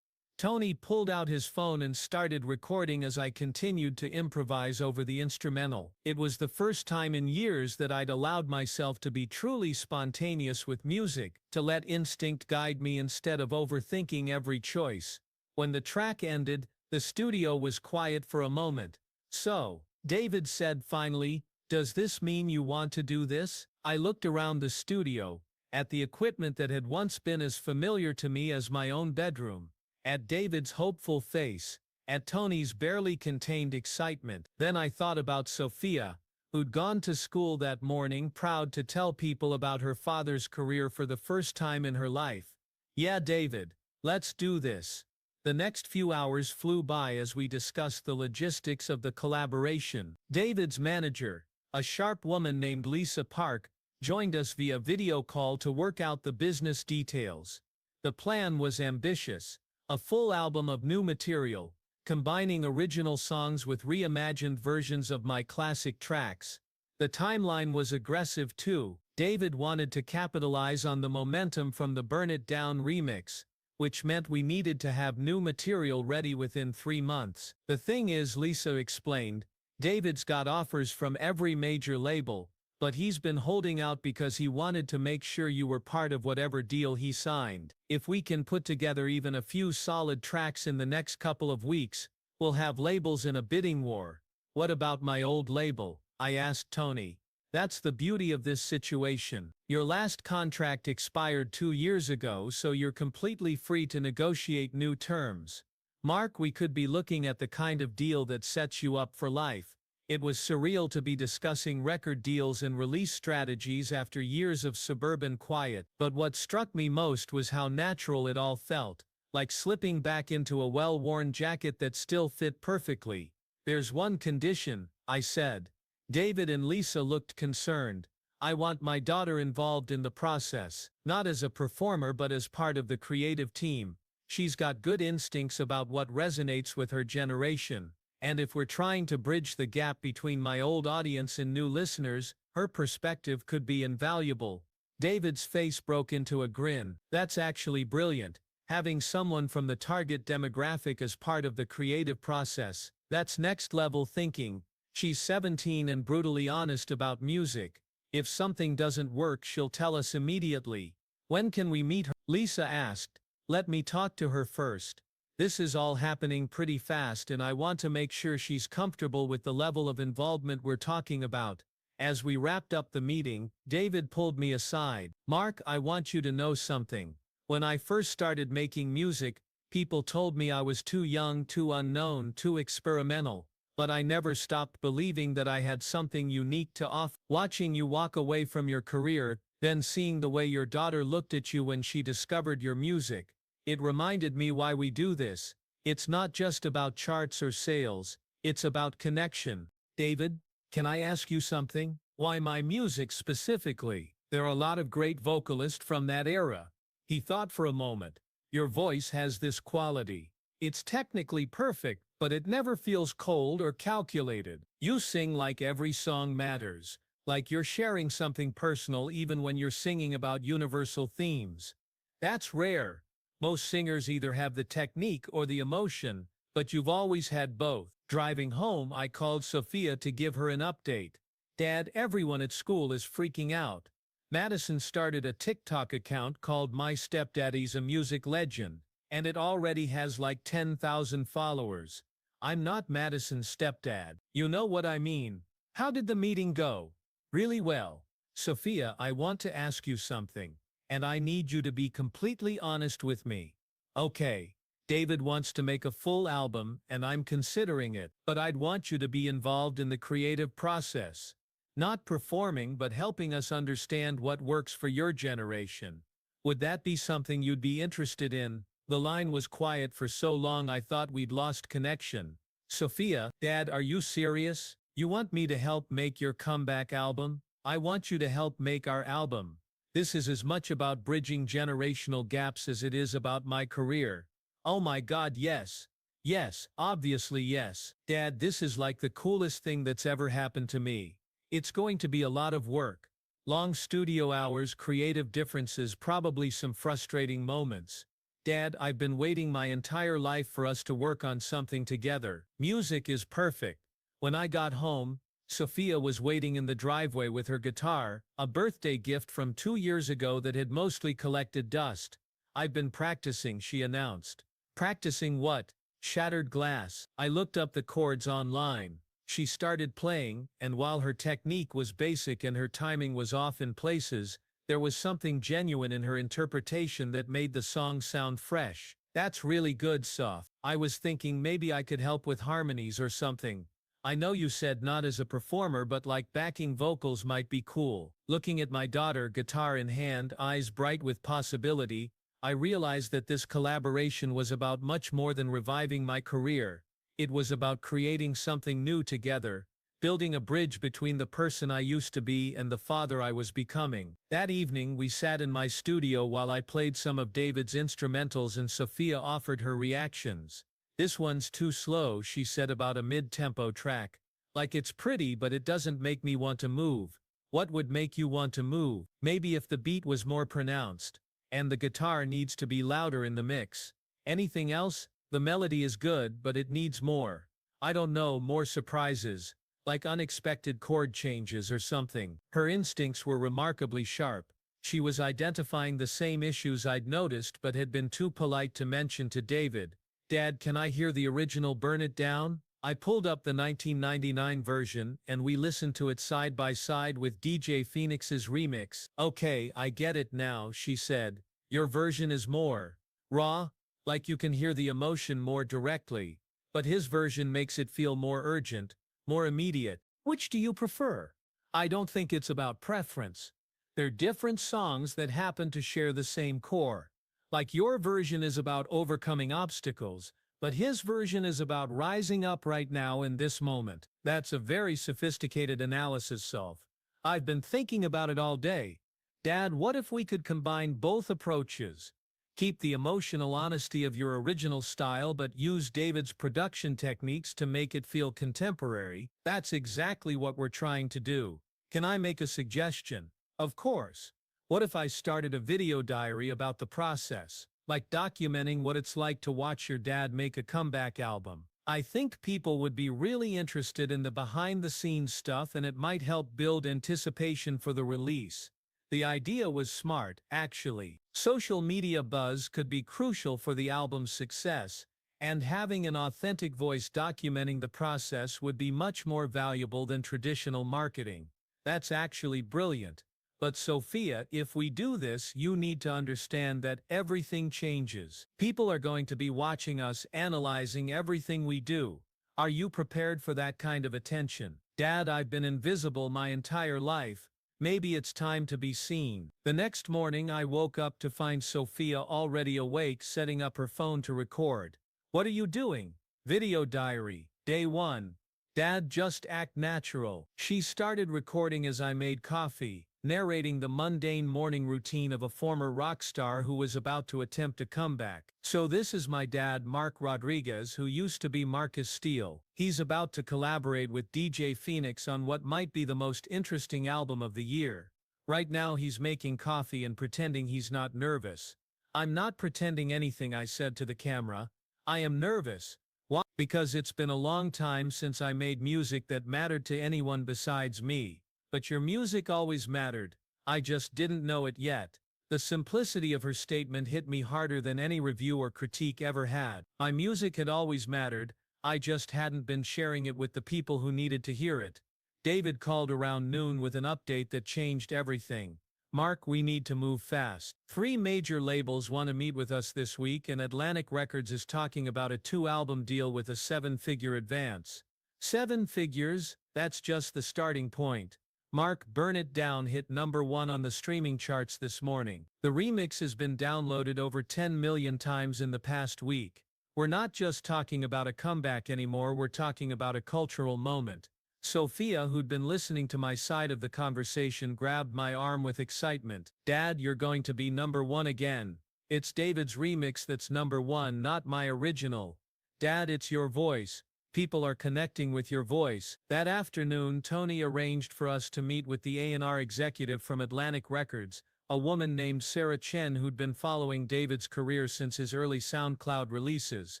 Tony pulled out his phone and started recording as I continued to improvise over the instrumental. It was the first time in years that I'd allowed myself to be truly spontaneous with music, to let instinct guide me instead of overthinking every choice. When the track ended, the studio was quiet for a moment. So, David said finally, "Does this mean you want to do this?" I looked around the studio, at the equipment that had once been as familiar to me as my own bedroom, at David's hopeful face, at Tony's barely contained excitement. Then I thought about Sophia, who'd gone to school that morning proud to tell people about her father's career for the first time in her life. Yeah, David, let's do this. The next few hours flew by as we discussed the logistics of the collaboration. David's manager, a sharp woman named Lisa Park, joined us via video call to work out the business details. The plan was ambitious. A full album of new material, combining original songs with reimagined versions of my classic tracks. The timeline was aggressive too. David wanted to capitalize on the momentum from the Burn It Down remix, which meant we needed to have new material ready within 3 months. The thing is, Lisa explained, David's got offers from every major label, but he's been holding out because he wanted to make sure you were part of whatever deal he signed. If we can put together even a few solid tracks in the next couple of weeks, we'll have labels in a bidding war. What about my old label? I asked Tony. That's the beauty of this situation. Your last contract expired 2 years ago, so you're completely free to negotiate new terms. Mark, we could be looking at the kind of deal that sets you up for life. It was surreal to be discussing record deals and release strategies after years of suburban quiet, but what struck me most was how natural it all felt, like slipping back into a well-worn jacket that still fit perfectly. There's one condition, I said. David and Lisa looked concerned. I want my daughter involved in the process, not as a performer but as part of the creative team. She's got good instincts about what resonates with her generation, and if we're trying to bridge the gap between my old audience and new listeners, her perspective could be invaluable. David's face broke into a grin. That's actually brilliant. Having someone from the target demographic as part of the creative process, that's next-level thinking. She's 17 and brutally honest about music. If something doesn't work, she'll tell us immediately. When can we meet her? Lisa asked. Let me talk to her first. This is all happening pretty fast and I want to make sure she's comfortable with the level of involvement we're talking about. As we wrapped up the meeting, David pulled me aside. Mark, I want you to know something. When I first started making music, people told me I was too young, too unknown, too experimental. But I never stopped believing that I had something unique to offer. Watching you walk away from your career, then seeing the way your daughter looked at you when she discovered your music, it reminded me why we do this. It's not just about charts or sales, it's about connection. David, can I ask you something? Why my music specifically? There are a lot of great vocalists from that era. He thought for a moment. Your voice has this quality. It's technically perfect, but it never feels cold or calculated. You sing like every song matters, like you're sharing something personal even when you're singing about universal themes. That's rare. Most singers either have the technique or the emotion, but you've always had both. Driving home, I called Sophia to give her an update. Dad, everyone at school is freaking out. Madison started a TikTok account called My Stepdaddy's a Music Legend, and it already has like 10,000 followers. I'm not Madison's stepdad. You know what I mean. How did the meeting go? Really well. Sophia, I want to ask you something, and I need you to be completely honest with me. Okay, David wants to make a full album, and I'm considering it, but I'd want you to be involved in the creative process. Not performing, but helping us understand what works for your generation. Would that be something you'd be interested in? The line was quiet for so long I thought we'd lost connection. Sophia, Dad, are you serious? You want me to help make your comeback album? I want you to help make our album. This is as much about bridging generational gaps as it is about my career. Oh my God, yes. Yes, obviously yes. Dad, this is like the coolest thing that's ever happened to me. It's going to be a lot of work. Long studio hours, creative differences, probably some frustrating moments. Dad, I've been waiting my entire life for us to work on something together. Music is perfect. When I got home, Sophia was waiting in the driveway with her guitar, a birthday gift from 2 years ago that had mostly collected dust. I've been practicing, she announced. Practicing what? Shattered glass. I looked up the chords online. She started playing, and while her technique was basic and her timing was off in places, there was something genuine in her interpretation that made the song sound fresh. That's really good, Soph. I was thinking maybe I could help with harmonies or something. I know you said not as a performer, but like backing vocals might be cool. Looking at my daughter, guitar in hand, eyes bright with possibility, I realized that this collaboration was about much more than reviving my career. It was about creating something new together, building a bridge between the person I used to be and the father I was becoming. That evening we sat in my studio while I played some of David's instrumentals and Sophia offered her reactions. This one's too slow, she said about a mid-tempo track. Like it's pretty but it doesn't make me want to move. What would make you want to move? Maybe if the beat was more pronounced, and the guitar needs to be louder in the mix. Anything else? The melody is good, but it needs more. I don't know, more surprises, like unexpected chord changes or something. Her instincts were remarkably sharp. She was identifying the same issues I'd noticed but had been too polite to mention to David. Dad, can I hear the original Burn It Down? I pulled up the 1999 version and we listened to it side by side with DJ Phoenix's remix. Okay, I get it now, she said. Your version is more raw, like you can hear the emotion more directly, but his version makes it feel more urgent, more immediate. Which do you prefer? I don't think it's about preference. They're different songs that happen to share the same core. Like your version is about overcoming obstacles, but his version is about rising up right now in this moment. That's a very sophisticated analysis, Soph. I've been thinking about it all day. Dad, what if we could combine both approaches? Keep the emotional honesty of your original style but use David's production techniques to make it feel contemporary. That's exactly what we're trying to do. Can I make a suggestion? Of course. What if I started a video diary about the process, like documenting what it's like to watch your dad make a comeback album? I think people would be really interested in the behind-the-scenes stuff and it might help build anticipation for the release. The idea was smart, actually. Social media buzz could be crucial for the album's success, and having an authentic voice documenting the process would be much more valuable than traditional marketing. That's actually brilliant. But Sophia, if we do this, you need to understand that everything changes. People are going to be watching us, analyzing everything we do. Are you prepared for that kind of attention? Dad, I've been invisible my entire life. Maybe it's time to be seen. The next morning I woke up to find Sophia already awake, setting up her phone to record. What are you doing? Video diary. Day 1. Dad, just act natural. She started recording as I made coffee, narrating the mundane morning routine of a former rock star who was about to attempt a comeback. So this is my dad, Mark Rodriguez, who used to be Marcus Steele. He's about to collaborate with DJ Phoenix on what might be the most interesting album of the year. Right now he's making coffee and pretending he's not nervous. I'm not pretending anything, I said to the camera. I am nervous. Why? Because it's been a long time since I made music that mattered to anyone besides me. But your music always mattered. I just didn't know it yet. The simplicity of her statement hit me harder than any review or critique ever had. My music had always mattered, I just hadn't been sharing it with the people who needed to hear it. David called around noon with an update that changed everything. Mark, we need to move fast. 3 major labels want to meet with us this week and Atlantic Records is talking about a 2-album deal with a 7-figure advance. 7 figures? That's just the starting point. Mark, Burn It Down hit number 1 on the streaming charts this morning. The remix has been downloaded over 10 million times in the past week. We're not just talking about a comeback anymore, we're talking about a cultural moment. Sophia, who'd been listening to my side of the conversation, grabbed my arm with excitement. Dad, you're going to be number 1 again. It's David's remix that's number 1, not my original. Dad, it's your voice. People are connecting with your voice. That afternoon, Tony arranged for us to meet with the A&R executive from Atlantic Records, a woman named Sarah Chen who'd been following David's career since his early SoundCloud releases.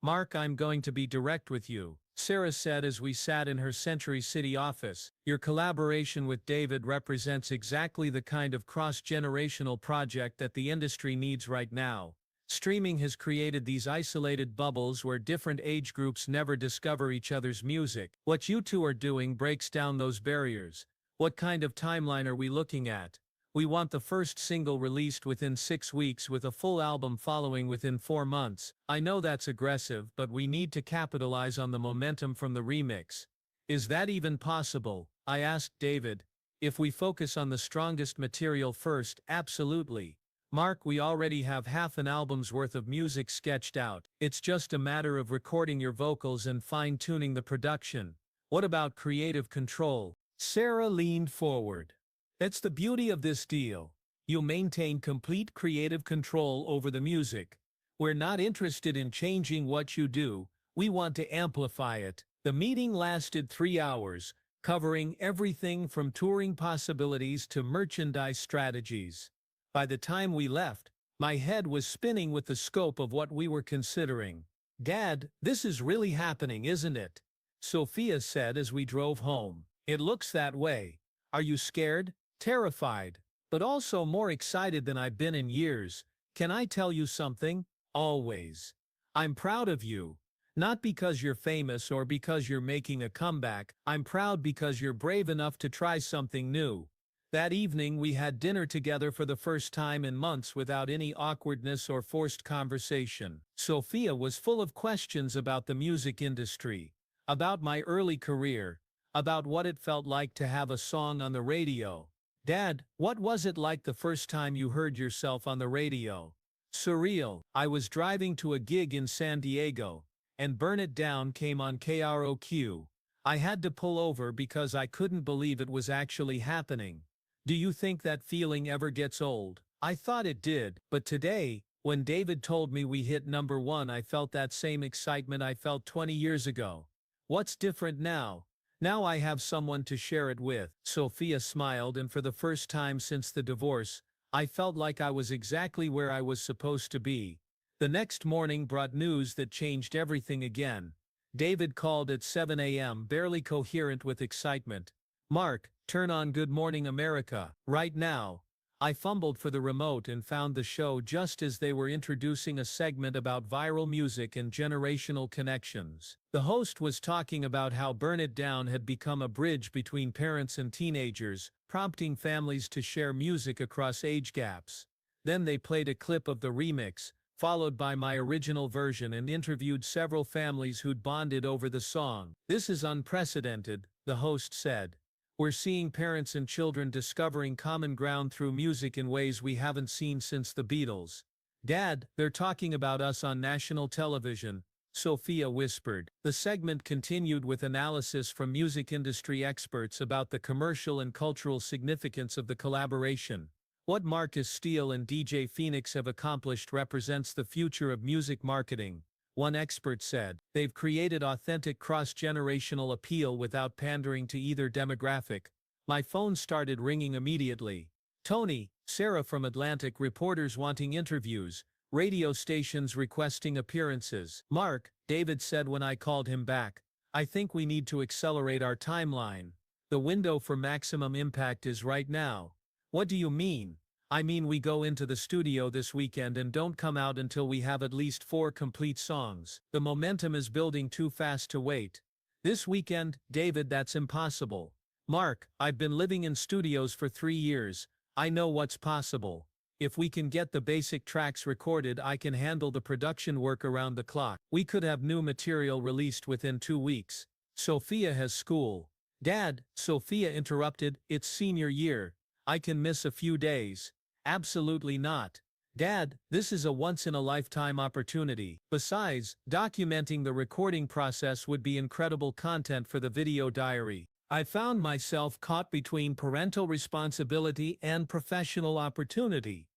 Mark, I'm going to be direct with you, Sarah said as we sat in her Century City office. Your collaboration with David represents exactly the kind of cross-generational project that the industry needs right now. Streaming has created these isolated bubbles where different age groups never discover each other's music. What you two are doing breaks down those barriers. What kind of timeline are we looking at? We want the first single released within 6 weeks with a full album following within 4 months. I know that's aggressive, but we need to capitalize on the momentum from the remix. Is that even possible? I asked David. If we focus on the strongest material first, absolutely. Mark, we already have half an album's worth of music sketched out. It's just a matter of recording your vocals and fine-tuning the production. What about creative control? Sarah leaned forward. That's the beauty of this deal. You maintain complete creative control over the music. We're not interested in changing what you do, we want to amplify it. The meeting lasted 3 hours, covering everything from touring possibilities to merchandise strategies. By the time we left, my head was spinning with the scope of what we were considering. "Dad, this is really happening, isn't it?" Sophia said as we drove home. "It looks that way. Are you scared, terrified, but also more excited than I've been in years? Can I tell you something? Always. I'm proud of you. Not because you're famous or because you're making a comeback. I'm proud because you're brave enough to try something new." That evening we had dinner together for the first time in months without any awkwardness or forced conversation. Sophia was full of questions about the music industry, about my early career, about what it felt like to have a song on the radio. "Dad, what was it like the first time you heard yourself on the radio?" "Surreal. I was driving to a gig in San Diego, and Burn It Down came on KROQ. I had to pull over because I couldn't believe it was actually happening." Do you think that feeling ever gets old? I thought it did, but today, when David told me we hit #1, I felt that same excitement I felt 20 years ago. What's different now? Now I have someone to share it with. Sophia smiled, and for the first time since the divorce, I felt like I was exactly where I was supposed to be. The next morning brought news that changed everything again. David called at 7 a.m., barely coherent with excitement. "Mark, turn on Good Morning America, right now." I fumbled for the remote and found the show just as they were introducing a segment about viral music and generational connections. The host was talking about how Burn It Down had become a bridge between parents and teenagers, prompting families to share music across age gaps. Then they played a clip of the remix, followed by my original version, and interviewed several families who'd bonded over the song. "This is unprecedented," the host said. "We're seeing parents and children discovering common ground through music in ways we haven't seen since the Beatles." "Dad, they're talking about us on national television," Sophia whispered. The segment continued with analysis from music industry experts about the commercial and cultural significance of the collaboration. "What Marcus Steele and DJ Phoenix have accomplished represents the future of music marketing," one expert said. "They've created authentic cross-generational appeal without pandering to either demographic." My phone started ringing immediately. "Tony, Sarah from Atlantic, reporters wanting interviews, radio stations requesting appearances." "Mark," David said when I called him back, "I think we need to accelerate our timeline. The window for maximum impact is right now." "What do you mean?" "I mean we go into the studio this weekend and don't come out until we have at least 4 complete songs. The momentum is building too fast to wait." "This weekend, David, that's impossible." "Mark, I've been living in studios for 3 years. I know what's possible. If we can get the basic tracks recorded, I can handle the production work around the clock. We could have new material released within 2 weeks." "Sophia has school." "Dad," Sophia interrupted, "it's senior year. I can miss a few days." "Absolutely not. Dad, this is a once-in-a-lifetime opportunity. Besides, documenting the recording process would be incredible content for the video diary." I found myself caught between parental responsibility and professional opportunity.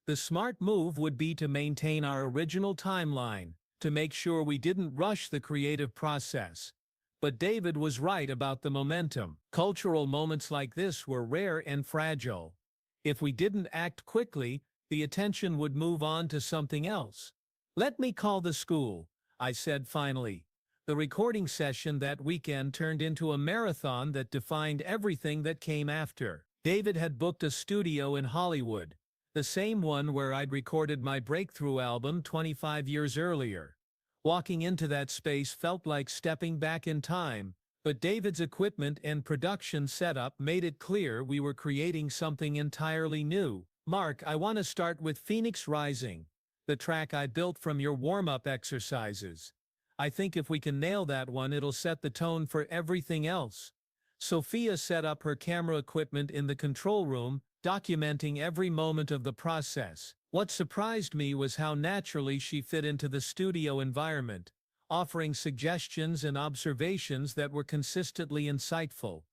The smart move would be to maintain our original timeline, to make sure we didn't rush the creative process. But David was right about the momentum. Cultural moments like this were rare and fragile. If we didn't act quickly, the attention would move on to something else. "Let me call the school," I said finally. The recording session that weekend turned into a marathon that defined everything that came after. David had booked a studio in Hollywood, the same one where I'd recorded my breakthrough album 25 years earlier. Walking into that space felt like stepping back in time. But David's equipment and production setup made it clear we were creating something entirely new. "Mark, I want to start with Phoenix Rising, the track I built from your warm-up exercises. I think if we can nail that one, it'll set the tone for everything else." Sophia set up her camera equipment in the control room, documenting every moment of the process. What surprised me was how naturally she fit into the studio environment, offering suggestions and observations that were consistently insightful.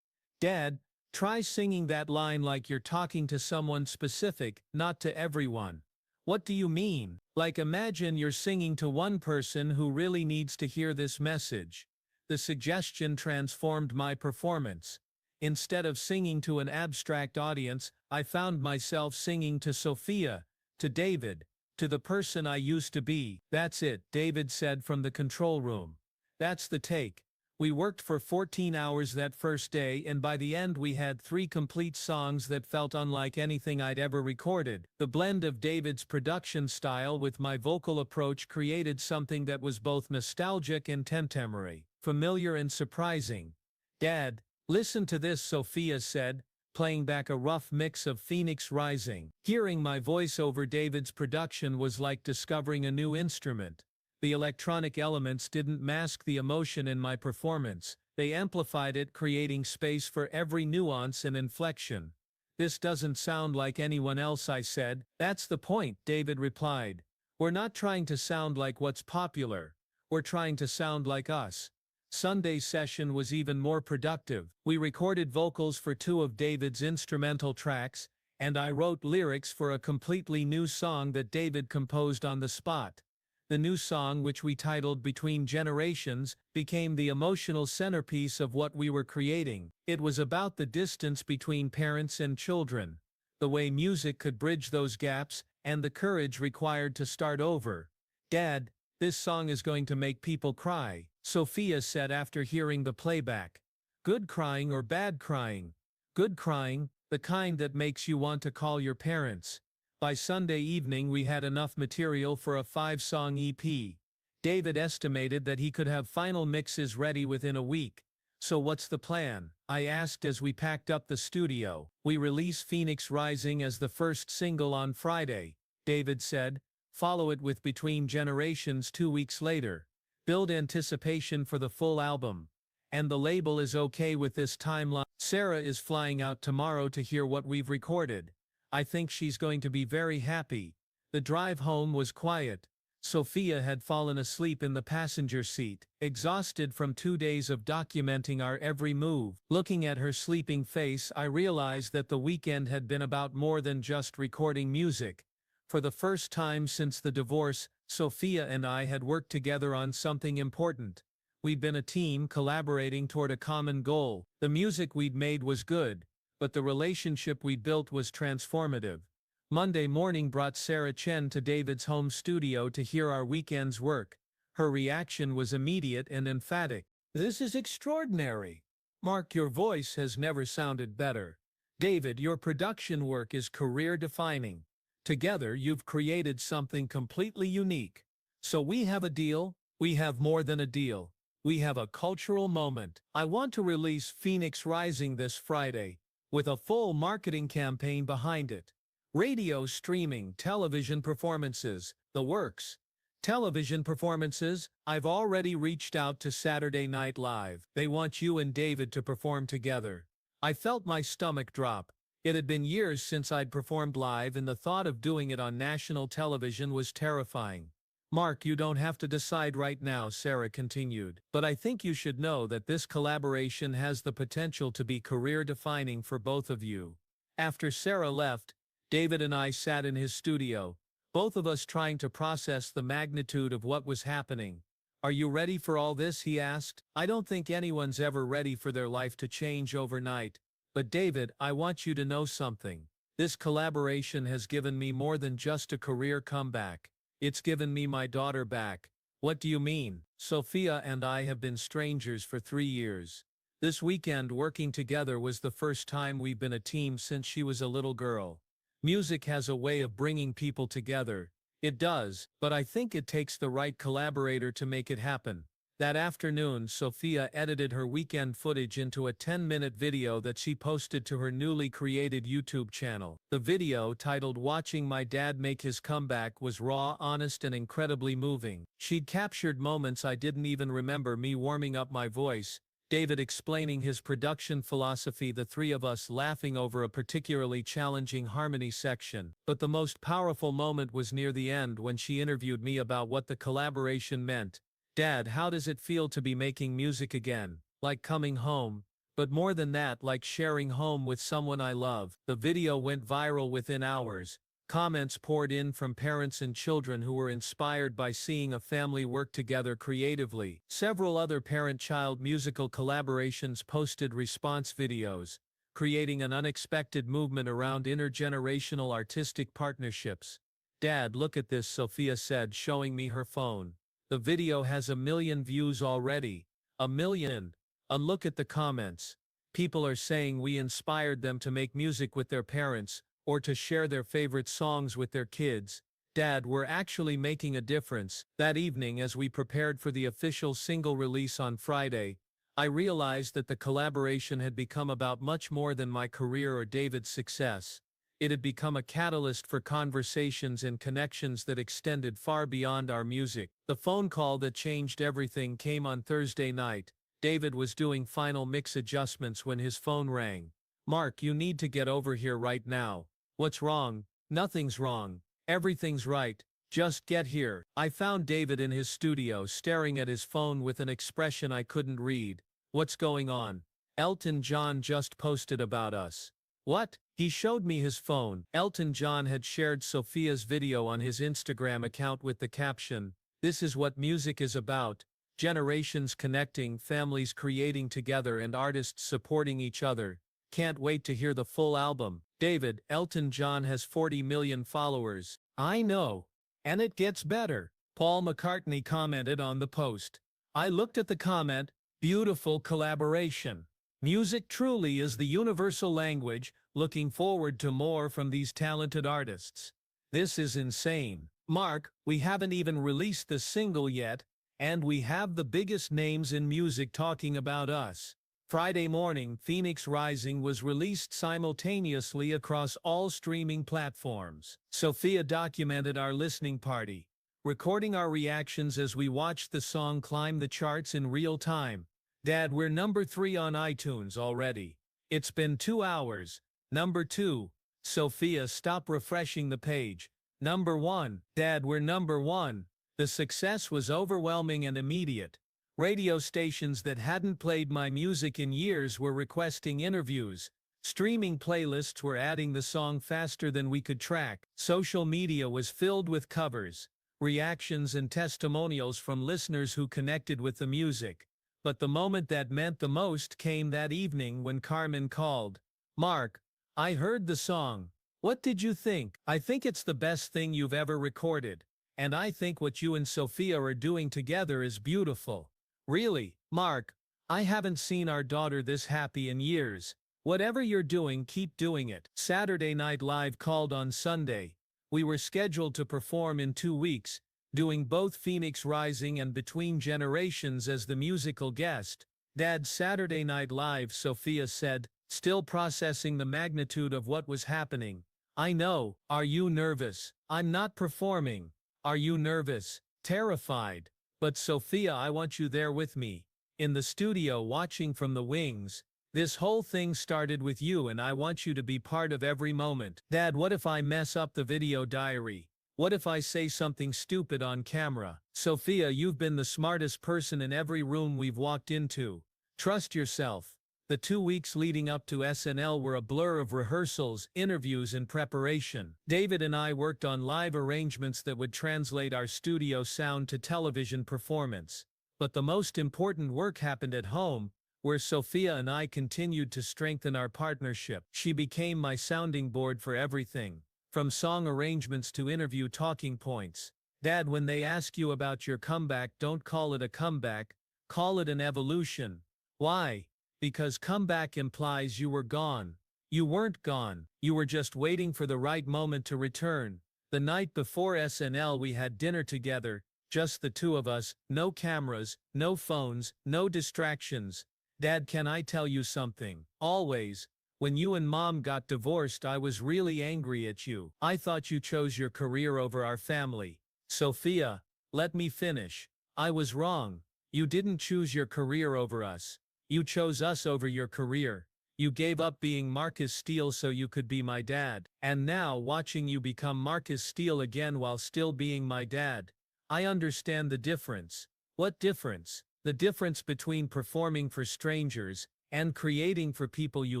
"Dad, try singing that line like you're talking to someone specific, not to everyone." "What do you mean?" "Like imagine you're singing to one person who really needs to hear this message. the suggestion transformed my performance. Instead of singing to an abstract audience, I found myself singing to Sophia, to David, to the person I used to be. "That's it," David said from the control room. "That's the take." We worked for 14 hours that first day, and by the end we had 3 complete songs that felt unlike anything I'd ever recorded. The blend of David's production style with my vocal approach created something that was both nostalgic and contemporary, familiar and surprising. "Dad, listen to this," Sophia said, playing back a rough mix of Phoenix Rising. Hearing my voice over David's production was like discovering a new instrument. The electronic elements didn't mask the emotion in my performance, they amplified it, creating space for every nuance and inflection. "This doesn't sound like anyone else," I said. "That's the point," David replied. "We're not trying to sound like what's popular. We're trying to sound like us." Sunday's session was even more productive. We recorded vocals for 2 of David's instrumental tracks, and I wrote lyrics for a completely new song that David composed on the spot. The new song, which we titled Between Generations, became the emotional centerpiece of what we were creating. It was about the distance between parents and children, the way music could bridge those gaps, and the courage required to start over. "Dad, this song is going to make people cry," Sophia said after hearing the playback. "Good crying or bad crying?" "Good crying, the kind that makes you want to call your parents." By Sunday evening we had enough material for a 5-song EP. David estimated that he could have final mixes ready within a week. "So what's the plan?" I asked as we packed up the studio. "We release Phoenix Rising as the first single on Friday," David said. "Follow it with Between Generations 2 weeks later. Build anticipation for the full album. And the label is okay with this timeline. Sarah is flying out tomorrow to hear what we've recorded. I think she's going to be very happy." The drive home was quiet. Sophia had fallen asleep in the passenger seat, exhausted from 2 days of documenting our every move. Looking at her sleeping face, I realized that the weekend had been about more than just recording music. For the first time since the divorce, Sophia and I had worked together on something important. We'd been a team collaborating toward a common goal. The music we'd made was good, but the relationship we built was transformative. Monday morning brought Sarah Chen to David's home studio to hear our weekend's work. Her reaction was immediate and emphatic. "This is extraordinary. Mark, your voice has never sounded better. David, your production work is career-defining. Together you've created something completely unique. So we have a deal. We have more than a deal. We have a cultural moment. I want to release Phoenix Rising this Friday, with a full marketing campaign behind it. Radio, streaming, television performances, the works." "Television performances?" "I've already reached out to Saturday Night Live. They want you and David to perform together." I felt my stomach drop. It had been years since I'd performed live, and the thought of doing it on national television was terrifying. "Mark, you don't have to decide right now," Sarah continued. "But I think you should know that this collaboration has the potential to be career-defining for both of you." After Sarah left, David and I sat in his studio, both of us trying to process the magnitude of what was happening. "Are you ready for all this?" he asked. "I don't think anyone's ever ready for their life to change overnight. But David, I want you to know something. This collaboration has given me more than just a career comeback. It's given me my daughter back." "What do you mean?" "Sophia and I have been strangers for 3 years. This weekend working together was the first time we've been a team since she was a little girl. Music has a way of bringing people together. It does, but I think it takes the right collaborator to make it happen." That afternoon, Sophia edited her weekend footage into a 10-minute video that she posted to her newly created YouTube channel. The video, titled "Watching My Dad Make His Comeback," was raw, honest, and incredibly moving. She'd captured moments I didn't even remember, me warming up my voice, David explaining his production philosophy, the 3 of us laughing over a particularly challenging harmony section. But the most powerful moment was near the end, when she interviewed me about what the collaboration meant. "Dad, how does it feel to be making music again?" "Like coming home. But more than that, like sharing home with someone I love." The video went viral within hours, Comments poured in from parents and children who were inspired by seeing a family work together creatively. Several other parent-child musical collaborations posted response videos, creating an unexpected movement around intergenerational artistic partnerships. "Dad, look at this," Sophia said, showing me her phone. "The video has 1 million views already. 1 million. And look at the comments. People are saying we inspired them to make music with their parents, or to share their favorite songs with their kids. Dad, we're actually making a difference." That evening, as we prepared for the official single release on Friday, I realized that the collaboration had become about much more than my career or David's success. It had become a catalyst for conversations and connections that extended far beyond our music. The phone call that changed everything came on Thursday night. David was doing final mix adjustments when his phone rang. "Mark, you need to get over here right now." "What's wrong?" "Nothing's wrong. Everything's right. Just get here." I found David in his studio staring at his phone with an expression I couldn't read. "What's going on?" "Elton John just posted about us." "What?" He showed me his phone. Elton John had shared Sophia's video on his Instagram account with the caption, "This is what music is about. Generations connecting, families creating together, and artists supporting each other. Can't wait to hear the full album." "David, Elton John has 40 million followers." "I know. And it gets better." Paul McCartney commented on the post. I looked at the comment. "Beautiful collaboration. Music truly is the universal language. Looking forward to more from these talented artists." "This is insane. Mark, we haven't even released the single yet, and we have the biggest names in music talking about us." Friday morning, Phoenix Rising was released simultaneously across all streaming platforms. Sophia documented our listening party, recording our reactions as we watched the song climb the charts in real time. "Dad, we're number 3 on iTunes already. It's been 2 hours. Number 2. Sophia, stop refreshing the page. Number 1. Dad, we're number 1. The success was overwhelming and immediate. Radio stations that hadn't played my music in years were requesting interviews. Streaming playlists were adding the song faster than we could track. Social media was filled with covers, reactions, and testimonials from listeners who connected with the music. But the moment that meant the most came that evening when Carmen called. "Mark, I heard the song. What did you think?" "I think it's the best thing you've ever recorded. And I think what you and Sophia are doing together is beautiful." "Really, Mark, I haven't seen our daughter this happy in years. Whatever you're doing, keep doing it." Saturday Night Live called on Sunday. We were scheduled to perform in 2 weeks, doing both Phoenix Rising and Between Generations as the musical guest. "Dad, Saturday Night Live," Sophia said, still processing the magnitude of what was happening. "I know. Are you nervous?" "I'm not performing." "Are you nervous?" "Terrified." "But Sophia, I want you there with me. In the studio watching from the wings. This whole thing started with you and I want you to be part of every moment." "Dad, what if I mess up the video diary? What if I say something stupid on camera?" "Sophia, you've been the smartest person in every room we've walked into. Trust yourself." The 2 weeks leading up to SNL were a blur of rehearsals, interviews, and preparation. David and I worked on live arrangements that would translate our studio sound to television performance. But the most important work happened at home, where Sophia and I continued to strengthen our partnership. She became my sounding board for everything, from song arrangements to interview talking points. "Dad, when they ask you about your comeback, don't call it a comeback, call it an evolution." "Why?" "Because comeback implies you were gone. You weren't gone. You were just waiting for the right moment to return." The night before SNL we had dinner together, just the 2 of us, no cameras, no phones, no distractions. "Dad, can I tell you something?" "Always. When you and Mom got divorced, I was really angry at you. I thought you chose your career over our family." "Sophia, let me finish. I was wrong. You didn't choose your career over us. You chose us over your career. You gave up being Marcus Steele so you could be my dad. And now, watching you become Marcus Steele again while still being my dad, I understand the difference." "What difference?" "The difference between performing for strangers and creating for people you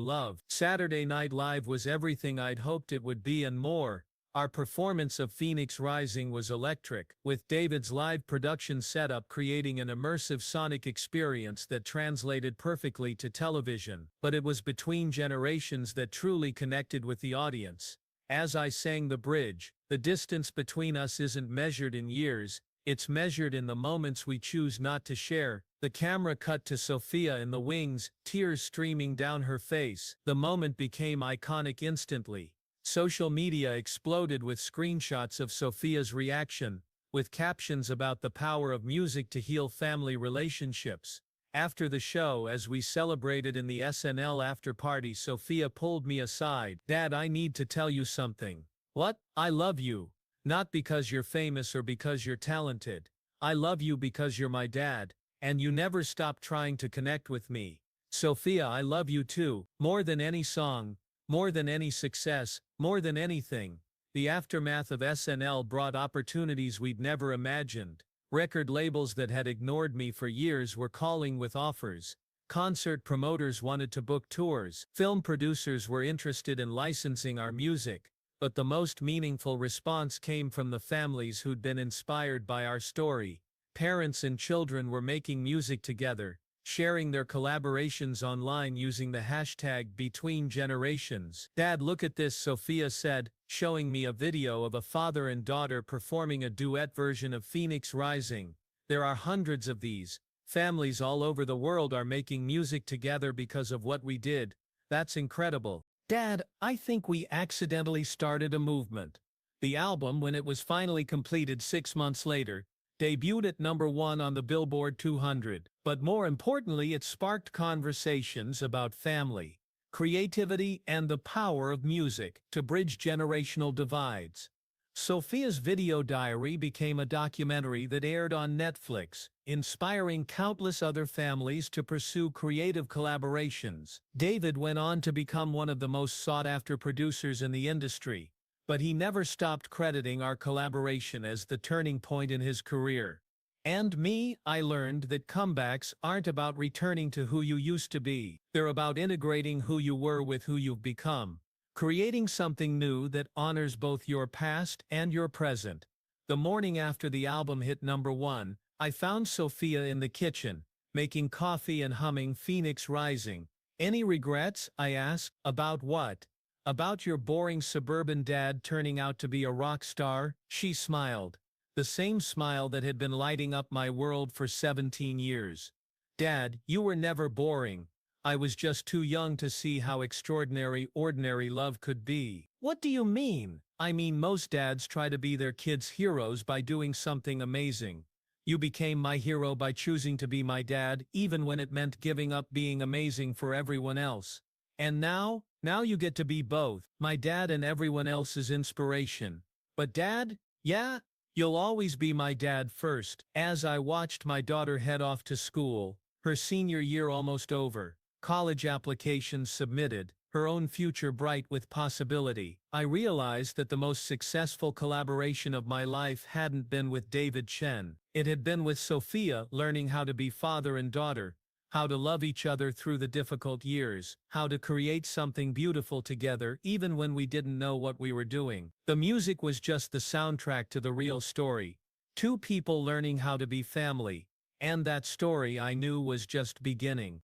love." Saturday Night Live was everything I'd hoped it would be and more. Our performance of Phoenix Rising was electric, with David's live production setup creating an immersive sonic experience that translated perfectly to television. But it was Between Generations that truly connected with the audience. As I sang the bridge, the distance between us isn't measured in years, it's measured in the moments we choose not to share. The camera cut to Sophia in the wings, tears streaming down her face. The moment became iconic instantly. Social media exploded with screenshots of Sophia's reaction, with captions about the power of music to heal family relationships. After the show, as we celebrated in the SNL after-party, Sophia pulled me aside. "Dad, I need to tell you something." "What?" "I love you. Not because you're famous or because you're talented. I love you because you're my dad, and you never stop trying to connect with me." "Sophia, I love you too, more than any song, more than any success, more than anything." The aftermath of SNL brought opportunities we'd never imagined. Record labels that had ignored me for years were calling with offers. Concert promoters wanted to book tours. Film producers were interested in licensing our music. But the most meaningful response came from the families who'd been inspired by our story. Parents and children were making music together, sharing their collaborations online using the hashtag #BetweenGenerations. "Dad, look at this," Sophia said, showing me a video of a father and daughter performing a duet version of Phoenix Rising. "There are hundreds of these. Families all over the world are making music together because of what we did. That's incredible." "Dad, I think we accidentally started a movement." The album, when it was finally completed 6 months later, debuted at #1 on the Billboard 200. But more importantly, it sparked conversations about family, creativity, and the power of music to bridge generational divides. Sophia's video diary became a documentary that aired on Netflix, inspiring countless other families to pursue creative collaborations. David went on to become one of the most sought-after producers in the industry, but he never stopped crediting our collaboration as the turning point in his career. And me, I learned that comebacks aren't about returning to who you used to be. They're about integrating who you were with who you've become, creating something new that honors both your past and your present. The morning after the album hit #1, I found Sophia in the kitchen, making coffee and humming Phoenix Rising. "Any regrets?" I asked. "About what?" "About your boring suburban dad turning out to be a rock star?" She smiled, the same smile that had been lighting up my world for 17 years. "Dad, you were never boring. I was just too young to see how extraordinary ordinary love could be." "What do you mean?" "I mean, most dads try to be their kids' heroes by doing something amazing. You became my hero by choosing to be my dad, even when it meant giving up being amazing for everyone else. And now you get to be both, my dad and everyone else's inspiration. But Dad, yeah, you'll always be my dad first." As I watched my daughter head off to school, her senior year almost over, college applications submitted, her own future bright with possibility, I realized that the most successful collaboration of my life hadn't been with David Chen. It had been with Sophia, learning how to be father and daughter, how to love each other through the difficult years, how to create something beautiful together even when we didn't know what we were doing. The music was just the soundtrack to the real story. Two people learning how to be family, and that story I knew was just beginning.